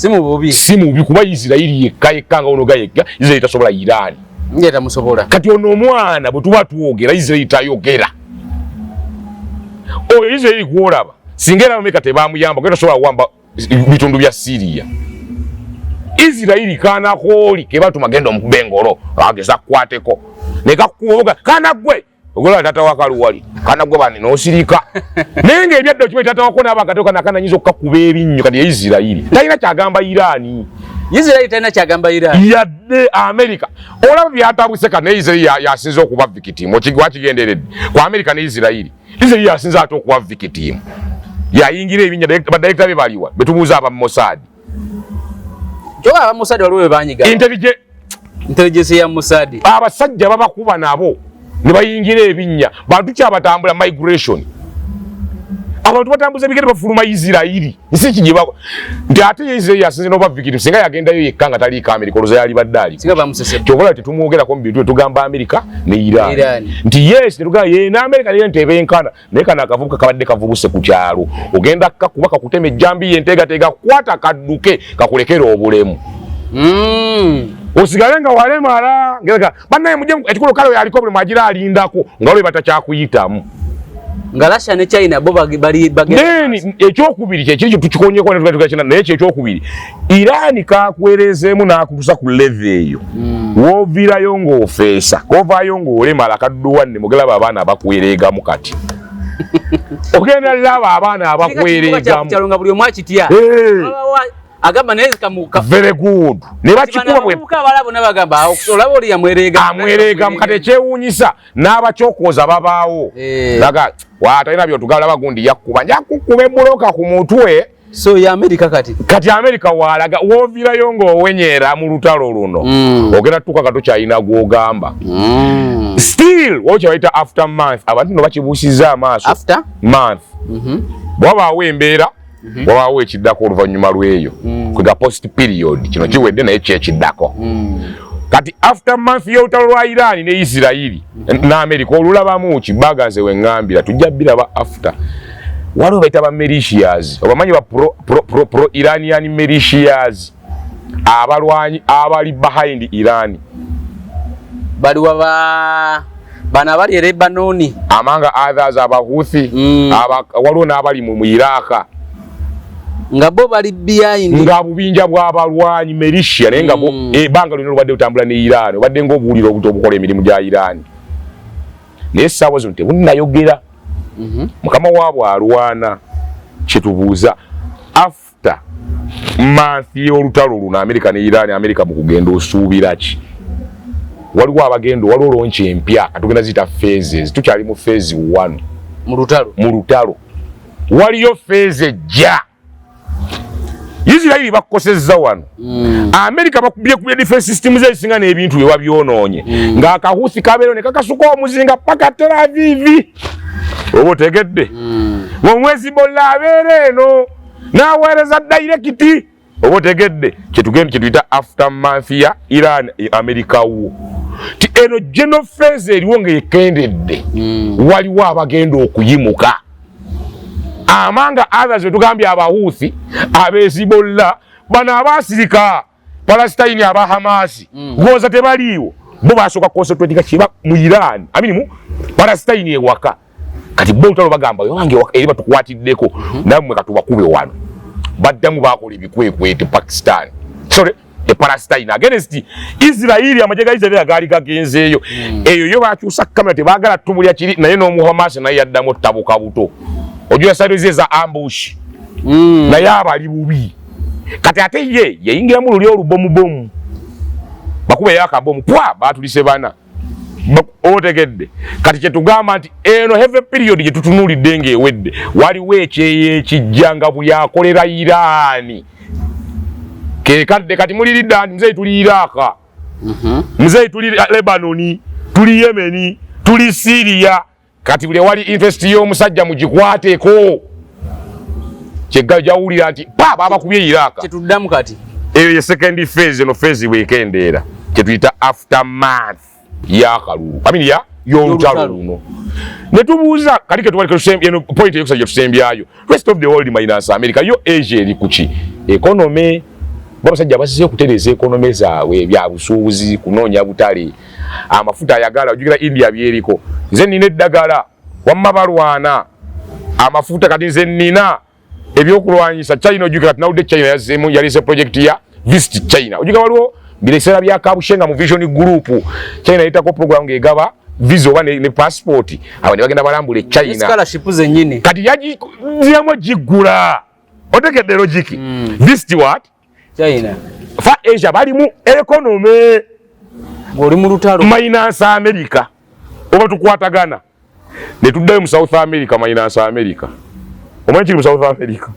mu bubi kuba Israel yekka nga onoga yekka Israel tasobola Iran ngeta musobola kati ono omwana bwe tuba tuwogera Israel tayogera oyo Israel kuolaba singera America tebamuyamba kweta sobola wamba bitundu bya Syria Israeli kana koli kebatu magendo mukubengolo ageza kwateko neka kuoga kana gwe ogola tata wakalu wali kana gwe bani no sirika nenge ebyaddo kibe tata wakona abakatoka nakana nyizo kukuba ebinnyo kati Israeli talina kyagamba Irani Israeli talina kyagamba Irani yadde America olaba byatabuse kana Israeli yasinze okuba victim wakigenderedde kwa America ne Israeli yasinze ate okuba victim yayingira ebinya badirector be baliwa betubuza aba Mossad joga aba Mossad waliwe banyiga intelligence ya Mossad abasajja babakuba nabo ne bayingira ebinya bantu kyabatambula migration abantu batambuza bigere bafuluma Israeli nsi kijiba nti ate Israeli yasinze no bavikiti singa yagenda yo yekanga tali ka America oloza yali badali singa bamusese kyokola tetumuogera ko mbintu tugamba America ne Iran nti yes tetuga ye na America ne ntebe enkana ne kana akavubuka kabadde kavubuse ku kyalo ogenda kakubaka kuteme jambi yentega kwata kadduke kakulekera obulemu osigalenga walemala ngeka bannaye mujje ekikulo kalo yaliko buli majira alindako ngalo batakyakuyitamu nga Russia ne China bo bali neni ekyokubiri kye tukikonyeko ne tukakina naye ekyokubiri Iran kakwerezeemu n'akutusa ku level eyo wovirayo ng'ofeesa kovayo ng'olemala kadduwa ne mugelaba abaana abakwereegamu kati ogenda laba abaana abakwereegamu nga buli omu akitya agamba naye kamuka very good ne bakikuba bwe abalabo nabagamba olaba oli amwereegamu kati ekyewuunyisa n'abakyokoza babaawo laga watalina byotugala bagundi yakkuba njakukuba ebbuloka ku mutwe so ya America kati America walaga wovirayo ng'owenyera mu lutalo luno ogenda tuka katokyalina gwogamba still wokyawayita after month abantu no bakibuusiza amaaso after month bwabaawo embeera wabaawo ekiddako oluvannyuma lw'eyo kwega post period kino kiwedde naye kyekiddako kati after month y'olutalo lwa Iran ne Israeli na America olulabamu kibaganze wengambira tujja biraba after waliwo bayita ba militias obamanyi ba pro Iranian militias abalwanyi abali behind Iran bali bana bali Lebanoni amanga others abahuthi waliwo n'abali mu Iraq nga bo bali behind nga bubinja bw'abalwanyi militia naye nga bo ebbanga lino lubadde utambula ne Iran obadde ng'obuwuliro obuto obukola emirimu gya Iran naye essaawa zino tebunnayogera mukama waabwe alwana kyetubuuza after month y'olutalo luno America ne Iran America mu kugenda osuubira ki waliwo abagendo waliwo lonchi empya atugenda zita phases tukyali mu phase 1 mu lutalo waliyo phase ejja Israeli bakosezza wano America bakubye ku defense systems ezisinga n'ebintu bye wabyonoonye ng'akahusi kabeero ne kakasuka omuzinga paka Tel Aviv obo tegedde mwezi bolla abeera eno n'aweereza direct obo tegedde kyetuyita aftermath ya Iran America wo ti eno general phase eriwo ng'ekendedde waliwo abagenda okuyimuka amanga others tugambye abahuthi abesibolla bana abasirika Palestine aba Hamas goza tebaliwo bo basoka concentrate kiba mu Iran mu Palestine ewaka kati bo utalo bagamba yowange eri batukwatiddeko namwe katubakube wano baddamu bakola ebikwekwete Pakistan sorry Palestine against Israeli amajega Israeli agali gagenzeeyo eyo yo bakyusa kamera tebagala tumulya kiri naye no mu Hamas naye yaddamu tabuka buto ojua side za ambush naye abali bubi kati ate ye yayingira mu luli olubomu bakube yakabomu pwa batulise bana otegedde kati kyetugamba nti eno heavy period gyetutunulidde ng'ewedde waliwo ekyeyo ekijjanga buli akolera Irani kekadde kati muli Lidani muzeyi tuli Iraka muzeyi tuli Lebanoni tuli Yemeni tuli Syria kati buli wali invest y'omusajja mugikwateko kyegajawulira nti baba bakubye Iraka kyetuddamu kati eyo ye second phase no phase wekendeera kyetuyita aftermath yakalulu ya y'olutalo luno netubuuza kati ketubaleka point eyokusajja tusembyayo rest of the world minus America yo Asia eri kuki economy babasajja basise okutereza economy zaabwe bya busuubuzi kunoonya butale amafuta ayagala ojukira India byeriko nze nina eddagala wamma balwana amafuta kati nze nina ebyokulwanyisa China ojukira tunawudde China yazemu yalise project ya Visit China ojukira waliwo biresera bya kabushenga mu Vision Group China itako program ngegaba visa oba ne passport abane bagenda balambule China scholarship zenyini kati yaji ziyamo jigula otegedde logic Visit what China fa Asia bali mu economy ngoli mu lutalo minus America oba tukwatagana ne tuddayo mu South America minus America omanyi mu South America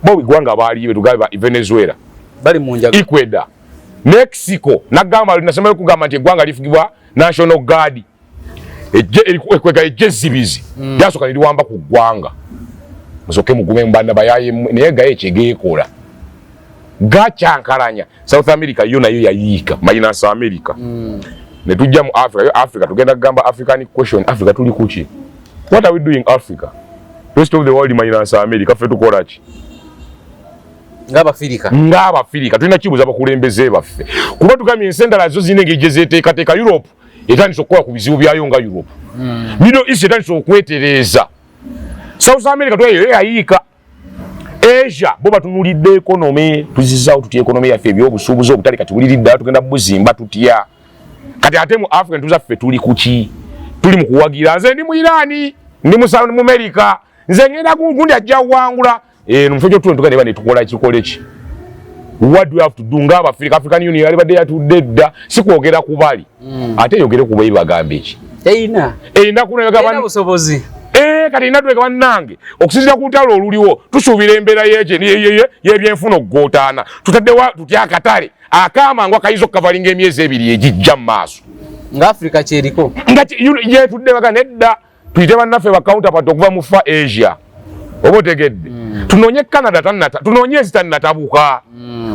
bo gwanga bali betugaba Venezuela bali mu njaga Ecuador Mexico nagamba linasema kugamba nti gwanga lifugibwa National Guard ekweka ejezibizi yasoka liwamba ku gwanga musoke mugume mbanda bayaye nega echegekola gachankaranya South America yona yo yayika minus America ne tujja mu Africa tugenda gamba African question Africa tuli kuchi what are we doing Africa rest of the world minus America fe tukola ki ngaba Afrika tulina kibuza bakulembeze baffe kuba tugamye ensendala zo zinenge jezeteeka Europe etandise okukola ku bizibu byayo nga Europe Middle East etandise okwetereza South America twayo yayika Asia bo batunulidde economy tuzizaawo tutya economy yaffe ebyobusuubuzi obutali kati bulidde tugenda buzimba tutya kati ate mu Africa tuzaffe tuli kuki tuli mu kuwagira nze ndi mu Irani ndi mu America nze ngenda gundi ajja wangula numufojo tuwe tukane bane tukola ekikole ki what do we have to do ngaba African Union yali badde yatudedda sikwogera kubali ate yogere kubayi bagambe ki eina kuna yagaba busobozi kati ina tweka bannange okusinzira ku lutalo oluliwo tusuubira embeera y'ebyenfuna okugootaana tutaddewa tutya akatale akaama ngo akayiza okukavalinga emyezi ebiri egijja mu maaso nga Africa kyeriko nga yetudde baga nedda tuyite bannaffe ba counterpart okuva mu fa Asia oba otegedde tunoonye Canada tunoonye ezitannatabuka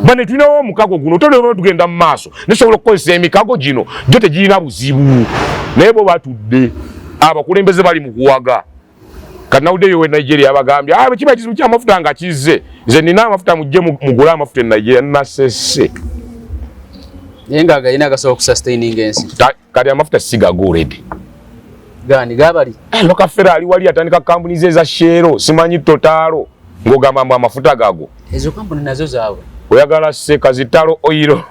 bane tulinawo omukago guno tolero tugenda mu maaso nesobola okukozesa emikago gino gyo tegirina buzibu naye bo batudde abakulembeze bali mu kuwaga kati nawuddeyo we Nigeria abagambye kiba ekizibu ky'amafuta nga kizze nze nina amafuta mujje mugule amafuta e Nigeria nasese naye nga galina agasobola okusustaininga ensi kati amafuta sigago already gani gabali loka Ferrari wali atandika kampuni ze za Shell simanyi Totalo ngogamba mbu amafuta gago ezo kampuni nazo zaabwe oyagala seka zitalo oiro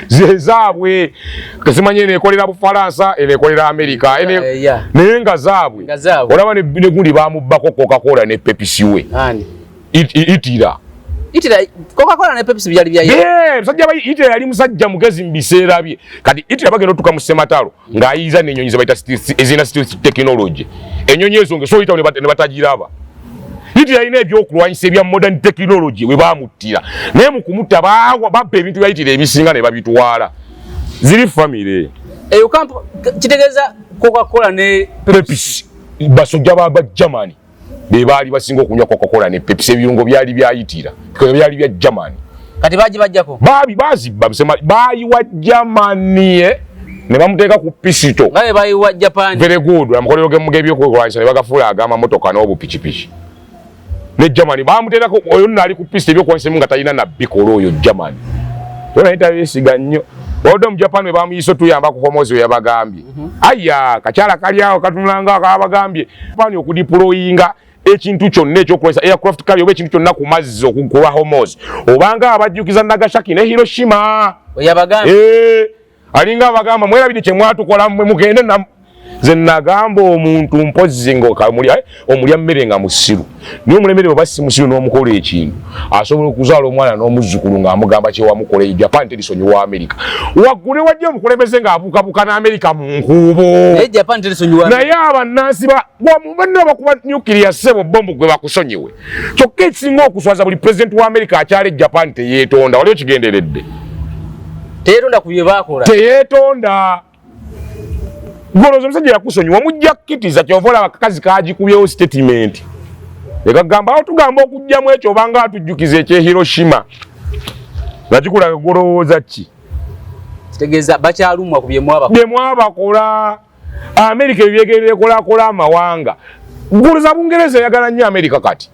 zezaabwe kasimanyi nekolera Bufaransa enekolera America naye nga zaabwe olaba ne gundi bamubbako Coca-Cola ne Pepsi we itira Coca-Cola ne Pepsi byali bya musajja bayi itira yali musajja mugezi mbiseera bye kati itira bagenda otuka mu Sematalo ng'ayiza n'ennyonyi ze bayita ezina stealth technology ennyonyi ezo nge so yita ne batagiraba itira ine ebyokulwanyisa ebya modern technology we bamuttira naye mu kumutta babba ebintu bya itira ebisinga ne babitwala ziri family eyo kampo kitegeeza Coca-Cola ne Pepsi basojja ba Germany bebaali basinga okunywa Coca-Cola ne Pepsi ebirungo byali byayitira because byali bya Germany kati bajjako bazibba bayiwa Germany ne bamuteeka ku pisito ngabe bayiwa Japan very good amakolero gebyo kulwanyisa ne bagafuula agama motoka n'obu pichipichi ne Germany bamuteekako oyo nali ku pisito ebyokulwanyisa nga talina na bikolo oyo Germany yona yetayesiga nnyo odo mu Japan bamuyisa tuyamba ku homozi we yabagambye aya kakyala kali awo katunanga akabagambye pani okudiployinga ekintu kyonna ekyokulwanyisa aircraft carrier oba ekintu kyonna ku mazzi okukuba homozi obanga abajjukiza Nagasaki ne Hiroshima oyabagambye alinga abagamba mwerabidde kye mwatukola mwe mugende ze nagamba omuntu mpozi omulya mmere nga musiru niyo mulemere baba si musiru n'omukola ekintu asobola okuzaala omwana n'omuzzukulu ng'amugamba kyewamukola Japan terisonyiwa America waggule wajja omukulembeze ng'abuukabuuka n'America mu nkuubo naye abannansi banna bakuba nuclear ssebo bombu gwe bakusonyiwe kyokka ekisinga okuswaza buli pulezidenti wa America akyala Japan teyeetonda waliwo kigenderedde teyeetonda ku bye baakola teyeetonda golozo musajja yakusonyiwa mujja kkitiza kyovola abakazi kaagikubyewo statement ekagamba awo tugamba okujjamu ekyo obanga atujjukiza ekye Hiroshima nakikulaga golowooza ki kitegeeza bakyalumwa ku byemwabakola Amerika ebyegerere ekolakola amawanga goloza Bungereza yagala nnyo Amerika kati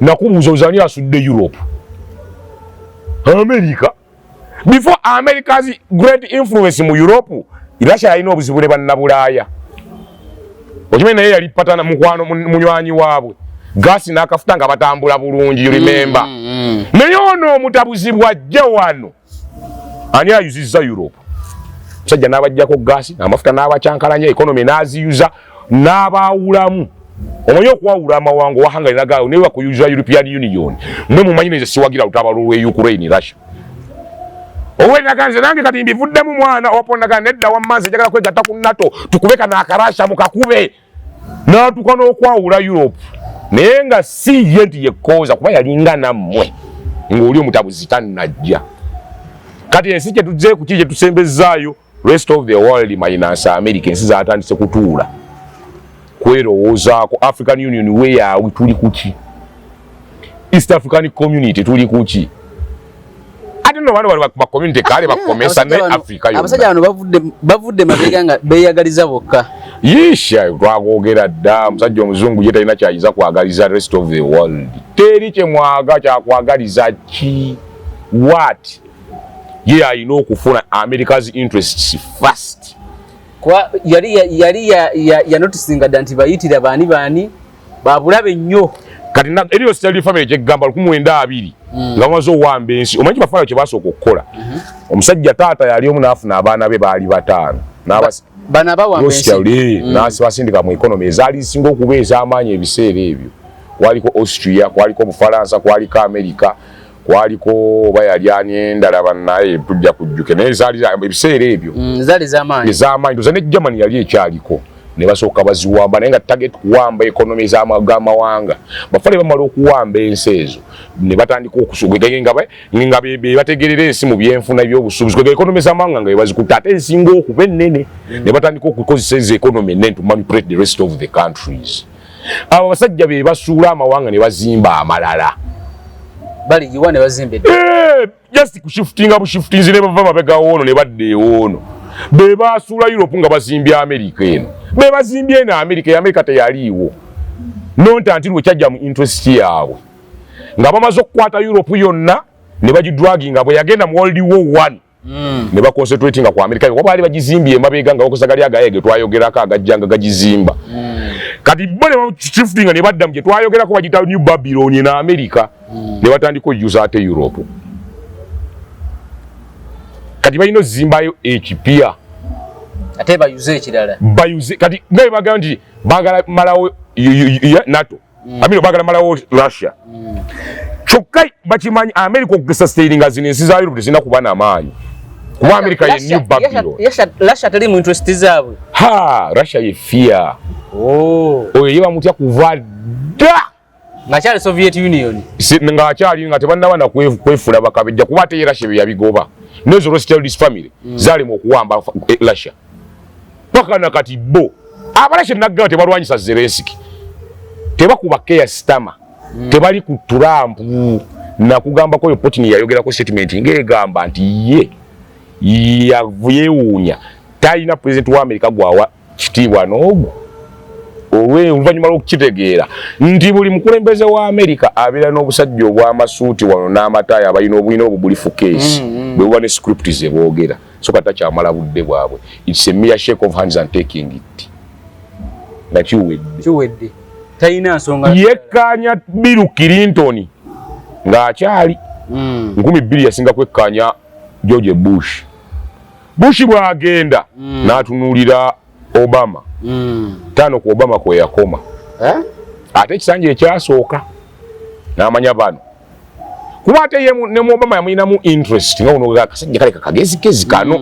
nakubuuza ozani asudde Europe America before America's great influence mu Europe Russia yalina obuzibu ne bannabulaaya okimanyi naye yali patana mukwano munywanyi waabwe gasi n'akafuta nga batambula bulungi you remember naye ono omutabuzibwa ajja wano ani ayuzizza Europe musajja n'abajjako gasi n'amafuta n'abacyankalanya economy n'aziyuza n'abaawulamu omanyi okuwawula amawanga owahangali nagaawo naye wakuyuza European Union mwe mumanyi neze siwagira lutabalo lwe Ukraine Russia owenaganze nange kati mbivuddemu mwana opondaga nedda wammanzi njagala kwegatta ku NATO tukubeka n'akarasha mukakube n'atuuka n'okwawula Europe naye nga si ye nti yekkooza kuba yalinga nammwe ng'oli omutabuzi tannajja kati ensi kye tuzze ku ki kye tusembezaayo rest of the world minus America ensi zaatandise kutuula kwerowoozaako African Union weeyaawe tuli kuki East African Community tuli kuki ate no bano bali ba community kale bakomesa ne Africa yonna abasajja bano bavudde mabega nga beeyagaliza bokka yisha twagogera dda musajja omuzungu ye talina kyayiza kwagaliza rest of the world teri kyemwaga kyakwagaliza ki what ye alina okufuna America's interests first kwa yali noticinga dda nti bayitira baani babulabe nnyo kati eriyo Stanley family kyegamba 1920 nga bamaze owamba ensi omanyi bafaayo kye basooka okukola omusajja taata yali omu n'afuna abaana be baali bataano bana bawamba ensi n'asindika mu economy ezaali zisinga okuba ez'amaanyi ebiseera ebyo kwaliko Austria kwaliko Bufalansa kwaliko America kwaliko oba yali ani endala bannaye tujja kujjuke naye zaali ebiseera ebyo zaali ez'amaanyi toza ne Germany yali ekyaliko ne basooka baziwamba naye nga target kuwamba economy z'amawanga bafale bamala okuwamba ensi ezo ne batandika nga be bategerera ensi mu byenfuna by'obusuubuzi kwega economy z'amawanga nga bazikutte ate ensinga okuba ennene ne batandika okukozesa ezo economy ennene to manipulate the rest of the countries abo basajja be basuula amawanga ne bazimba amalala bali yiwa ne bazimbe just kushiftinga bushiftinzi ne bava mabega woono ne badde ewoono be basuula Europe nga bazimbye America eno be bazimbye na America teyaliiwo nonta nti lwe kyajja mu interest yaabwe nga bamaze okukwata Europe yonna ne bagidraginga bwe yagenda mu World War I ne baconcentratinga ku America kuba baali bagizimbye emabega nga bakosagali agayege twayogerako agajjanga gagizimba kati bo ne shiftinga ne badda mu gye twayogerako bagita New Babylon na America ne batandika okujuza ate Europe kati balina ozimbayo ekipya ate bayuze ekirala bayuze kati naye bagamba nti bagala malawo NATO amino bagala malawo Russia kyokka bakimanyi America okugesa stairinga zino ensi za Europe tezina kuba n'amaanyi kuba America ye New Babylon Russia teri mu interest zaabwe Russia ye fear oyo ye bamutya kuva dda ngakyali Soviet Union ngaakyali nga tebannaba na kwefula bakabejja kuba ate ye Russia bye yabigoba nezo Rothschild family zalimu okuwamba Russia paka na kati bo abalashe nagamba tebalwanyisa Zelensky tebakuba Keir Starmer tebali ku Trump na kugamba ko Putin yayogerako statement ngegamba nti ye yavuyewunya talina president wa America gwawa kitiibwa n'ogwo oluvannyuma lw'okukitegeera nti buli mukulembeze wa America abeera n'obusajja obw'amasuuti wano n'amataaya abalina obulina obubulifu keesi bwe buba ne script ze boogera so kata kyamala budde bwabwe it's a mere shake of hands and taking it nga kiwedde talina nsonga yekkaanya Bill Clinton ng'akyali 2000 yasinga kwekkaanya George Bush bw'agenda n'atunuulira Obama. Tano ku Obama kwe yakoma. Ate ekisanja ekyasooka n'amanya bano. Kuba ate ye ne mu Obama yamuyinamu interest nga ono akasajja kale kakagezi kano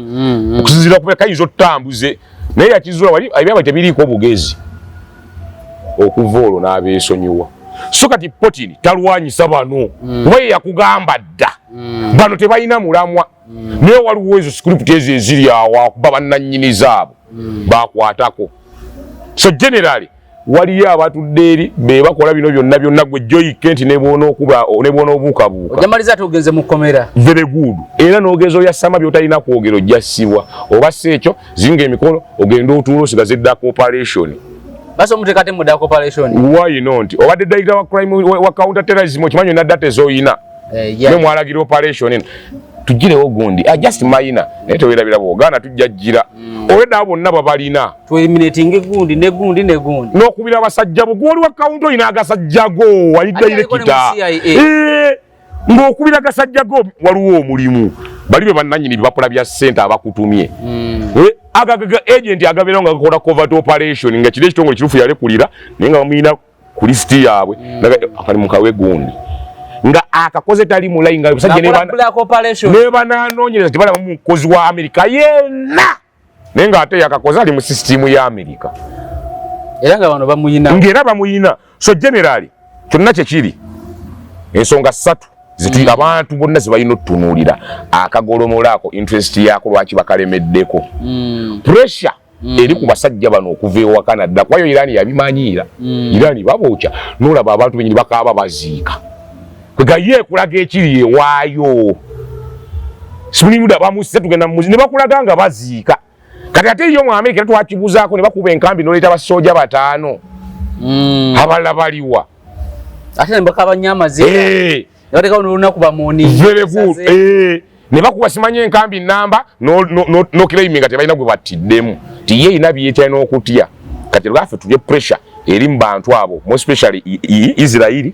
okusinziira ku kayinza otutambuze naye yakizula wali ebyaba tebiriiko obugezi okuva olwo n'abeesonyiwa. So kati Putin talwanyisa bano kuba ye yakugamba dda bano tebalina mulamwa naye waliwo ezo script ezo eziri awo akuba bannannyini zaabo bakwatako. So generally waliyo abatudde eri be bakola bino byonna gwe Joy Kent ne bona obuukabuuka. Ojamaliza tugenze mu komera. Very good. Era n'ogezo yassama by'otalina kwogera ojjassibwa. Oba si ekyo zinga emikono ogenda otuula osigaze Dark Operation. Basi omutekate mu Dark Operation. Why not? Obadde director wa crime wa counter terrorism okimanyi na data ez'oyina. Ne mwalagira operation eno. Tugirewo gundi. Just minor. Naye teweerabira bw'ogaana tujjajjira. Olwedda bonna babalina. Eliminating gundi ne gundi. N'okubira abasajja bo gwoli wa counter oyina agasajja go wali director. Ng'okubira agasajja go waliwo omulimu. Bali be bannannyini bakola bya ssente abakutumye. Agaga agent agabeera nga gakola covert operation nga kiri ekitongole kirufu yalekulira naye nga bamuyina ku listi yaabwe akalimu kawe gundi. Nga akakoze tali mulai nga basajja ne bananoonyereza tebala mukozi wa Amerika yenna naye nga ate yakakoze ali mu system ya Amerika era nga bano bamuyina ngera bamuyina. So generally kyonna kyekiri ensonga ssatu zituli abantu bonna zibalina otunuulira akagolomolaako interest yaako lwaki bakalemeddeko. Pressure eri ku basajja bano okuva ewa Canada kwayo Irani yabimanyiira. Irani babookya n'olaba abantu benyini bakaaba baziika kwega ye kulaga ekiri ewaayo simulimuda bamusise tugenda muzi ne bakulaga nga baziika kati ate yo mu Amerika twakibuzaako ne bakuba enkambi n'oleeta basooja bataano abalala baliwa ate ne bakaba nyamaze yabateka olunaku bamoni. Very good. Ne bakuba simanye enkambi namba no claiming ati balina gwe batiddemu ti ye ina biyeta n'okutya kati lwafe tulye pressure eri mu bantu abo more especially Israel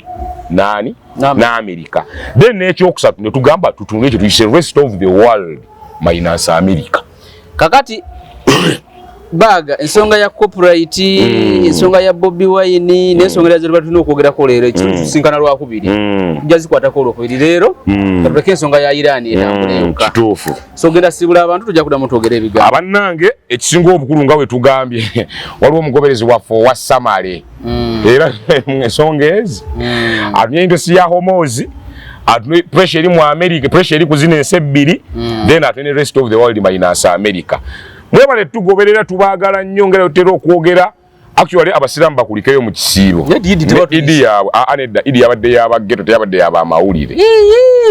nani na America. Then n'ekyokusatu ne tugamba tutunule ekyo tuyise rest of the world minus America. Kakati baga ensonga ya copyright ensonga ya Bobi Wine n'ensonga ya zero tulina okwogerako leero ekisinkana lwakubiri tujazikwata ko olwokubiri leero katuleke ensonga ya Iran etambuleuka kituufu. So genda sibula abantu tujja kudamu twogera ebigambo abannange ekisinga obukulu nga bwe tugambye waliwo omugoberezi waffe owa Samale era ensonga ezi atunye industry ya Hormuz atunye pressure eri mu America pressure eri ku zino ensi ebbiri then atunye rest of the world minus America. Mwebale tugoberera tubaagala nnyo ngera otera okwogera actually abasiramu bakulikeyo mu kisiibo idi yaabwe anedda idi yabadde yabageto teyabadde yaba amawulire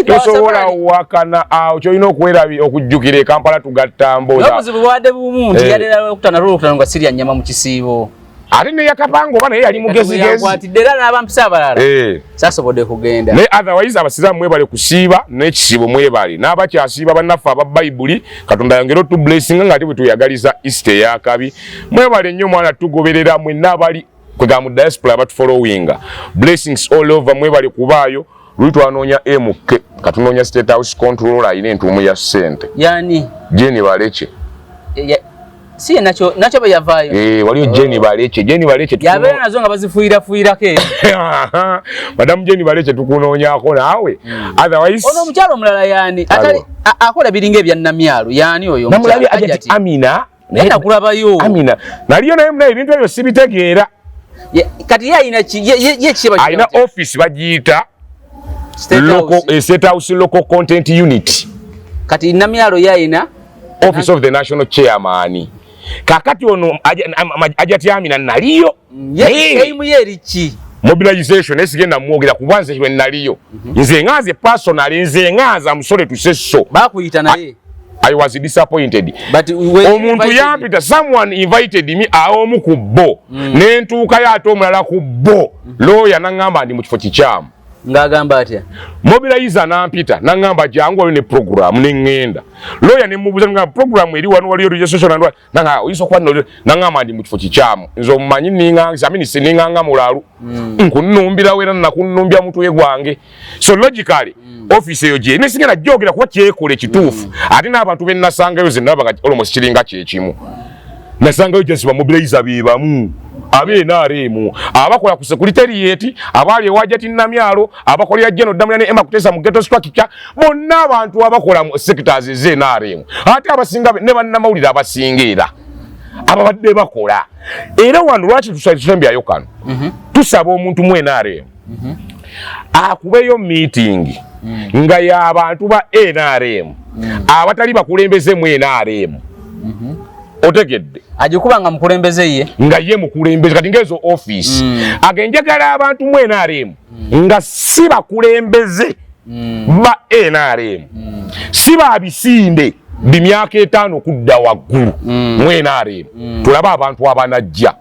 tosobola wakana awo kyolina okwerabi okujjukira Kampala tugatta mboza obuzibu bwadde bumu nti yadera okutana nga sirya nnyama mu kisiibo ate ne yakapango bana yali mugezigezi kwatiddera n'abampisa abalala sasobodde kugenda ne otherwise abasiramu mwebale kusiiba n'ekisiibo mwebale n'abakyasiiba bannaffe aba Bayibuli Katonda yongera otu blessing nga ate bwe tuyagaliza Easter y'akabi mwebale nnyo mwana tugoberera mwenna abali kwega mu diaspora abatufollowing blessings all over mwebale kubaayo lwitwanoonya MK katunoonya State House controller ayina entuumu ya ssente yani Jenny Baleche si nacho bayavayo waliyo Jenny Baleche yabeera nazo nga bazifuirako Madam Jenny Baleche tukunoonyako naawe otherwise ono omukyalo omulala yani atali akola biringa ebyannamyalo yani oyo namulabi ajati Amina naye nakulabayo Amina naliyo naye muna ebintu ebyo sibitegeera kati ye ayina office bagiyita State House Local Content Unit kati namyalo yayina Office of the National Chairman. Kakati ono ajati Amina naliyo yeimu yeriki mobilization esigenda mwogera kubanze kwe naliyo nze ngaze personal nze ngaza musole tusesso bakuyita naye I was disappointed but omuntu yampita someone invited me aomu ku bo nentuuka yaate omulala ku bo lawyer nangamba ndi mu kifo kikyamu ngagamba atya mobilizer nampita nangamba jangu wali ne program nengenda lawyer ne mubuza nga program eri wanu wali registration and nanga oyiso kwa nangamba ndi mu kifo kikyamu nzo mmanyi ninga zamini sininganga mulalu nkunumbira wera nakunumbya mutwe gwange so logically office eyo je nesigena jogera kuba kyekole kituufu ate n'abantu bennasangayo zenna baga almost kiringa kyekimu nasangayo just bamobilize bebamu abe NRM abakola ku secretariat abali ewajati Namyalo abakolera General Damulane Emma Kutesa mu ghetto structure bonna abantu abakola mu sectors ze NRM ate abasinga ne bannamawulire abasingira ababadde bakola era wano lwaki tusembyayo kano tusaba omuntu mu NRM akubeyo meeting nga y'abantu ba NRM abatali bakulembeze mu NRM otegedde ajikubanga mukulembeze ye nga ye mukulembeze kati ngezo office agenjagala abantu mu NRM nga si bakulembeze ba NRM si babisinde bimyaka 5 kudda waggulu mu NRM tulaba abantu abanajja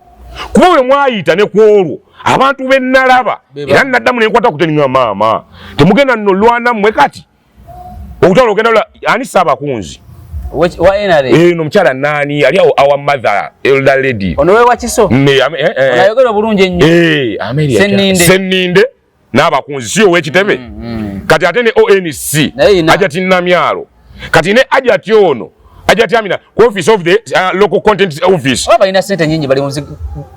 kuba we mwayita ne kwolwo abantu bennalaba era naddamu nenkwata kuteninga maama temugenda nno lwana mmwe kati okutwala ogenda ani Saabakunzi wa NRM no mchala nani ali our mother elder lady ono we wakiso ayogera bulungi ennyo Senninde n'Abakunzi siyo wekitebe kati ate ne ONC ajati Namyalo kati ne ajati ono ajati amina office of the local content office aba ina sente nyingi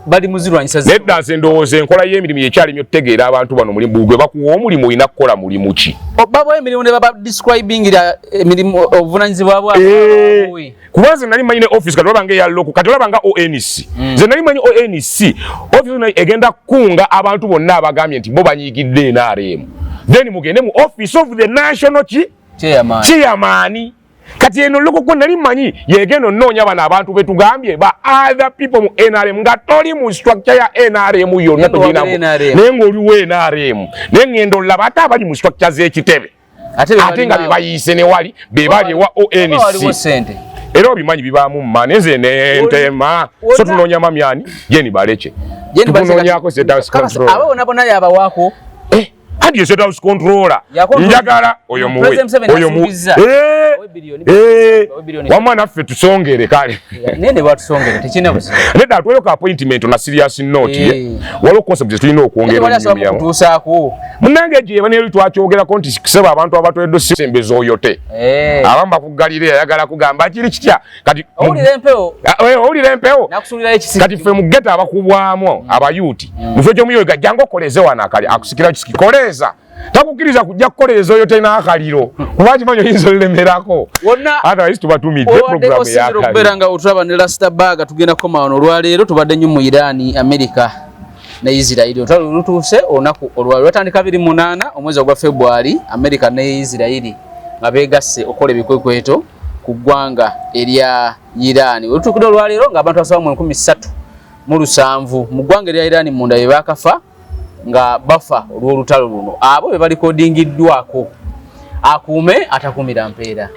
bali muzirwanyisa ze dance ndowooza enkola y'emirimu yekyali nnyo tegeera abantu bano mulimu gwe bakuwa omulimu olina kukola mulimu ki babo emirimu ne baba describing emirimu obuvunanyizibwa bwabwe kubanze nali manyi ne office kati olabanga eya local kati olabanga ONC ze nali manyi ONC office nayo egenda kunga abantu bonna abagambye nti bo banyigidde NRM then mugende mu office of the national chairman kati eno loko ko nali manyi yegeno nonya bana abantu betugambye ba other people mu NRM nga toli mu structure ya NRM yonna tugina nengo oliwe NRM nengendo labata abali mu structure z'ekitebe ate nga bebayise ne wali bebali wa ONC era obimanyi bibaamu maneze ne ntema so tunonya mamyani jeni baleche tunonyako set house control abo nabona yaba wako andi set house controller njagala oyo muwe wamana ffe tusongere kale nene batusongere tekina busi neda atweyo ka appointment na serious note walo concept tulina okwongera mu kutusako munange je bane twakyogera konti kiseba abantu abatwedo sembezo oyote abamba kugalire yagala kugamba kiri kitya kati oli lempeo nakusulira ekisi kati ffe mugeta abakubwamu abayuti mufejo muyo gajango koleze wana akali akusikira kikoleza takukiriza kujja kukoleza oyo tena akaliro kubaji manyo yinzo lemerako otherwise tubatumidde program ya okuberanga otulaba ne Rasta Baga tugenda koma wano olwaleero tubadde nnyo mu Iran America ne Israel otalo lutuse onaku olwaleero lwatandika 28 omwezi gwa February America ne Israel nga begasse okola ebikwekweto ku ggwanga erya Iran olutukira olwaleero nga abantu basaba mu 1307 mu ggwanga erya Iran munda be bakafa nga bafa olw'olutalo luno abo be bali kodingiddwako akuume atakumira mpeera.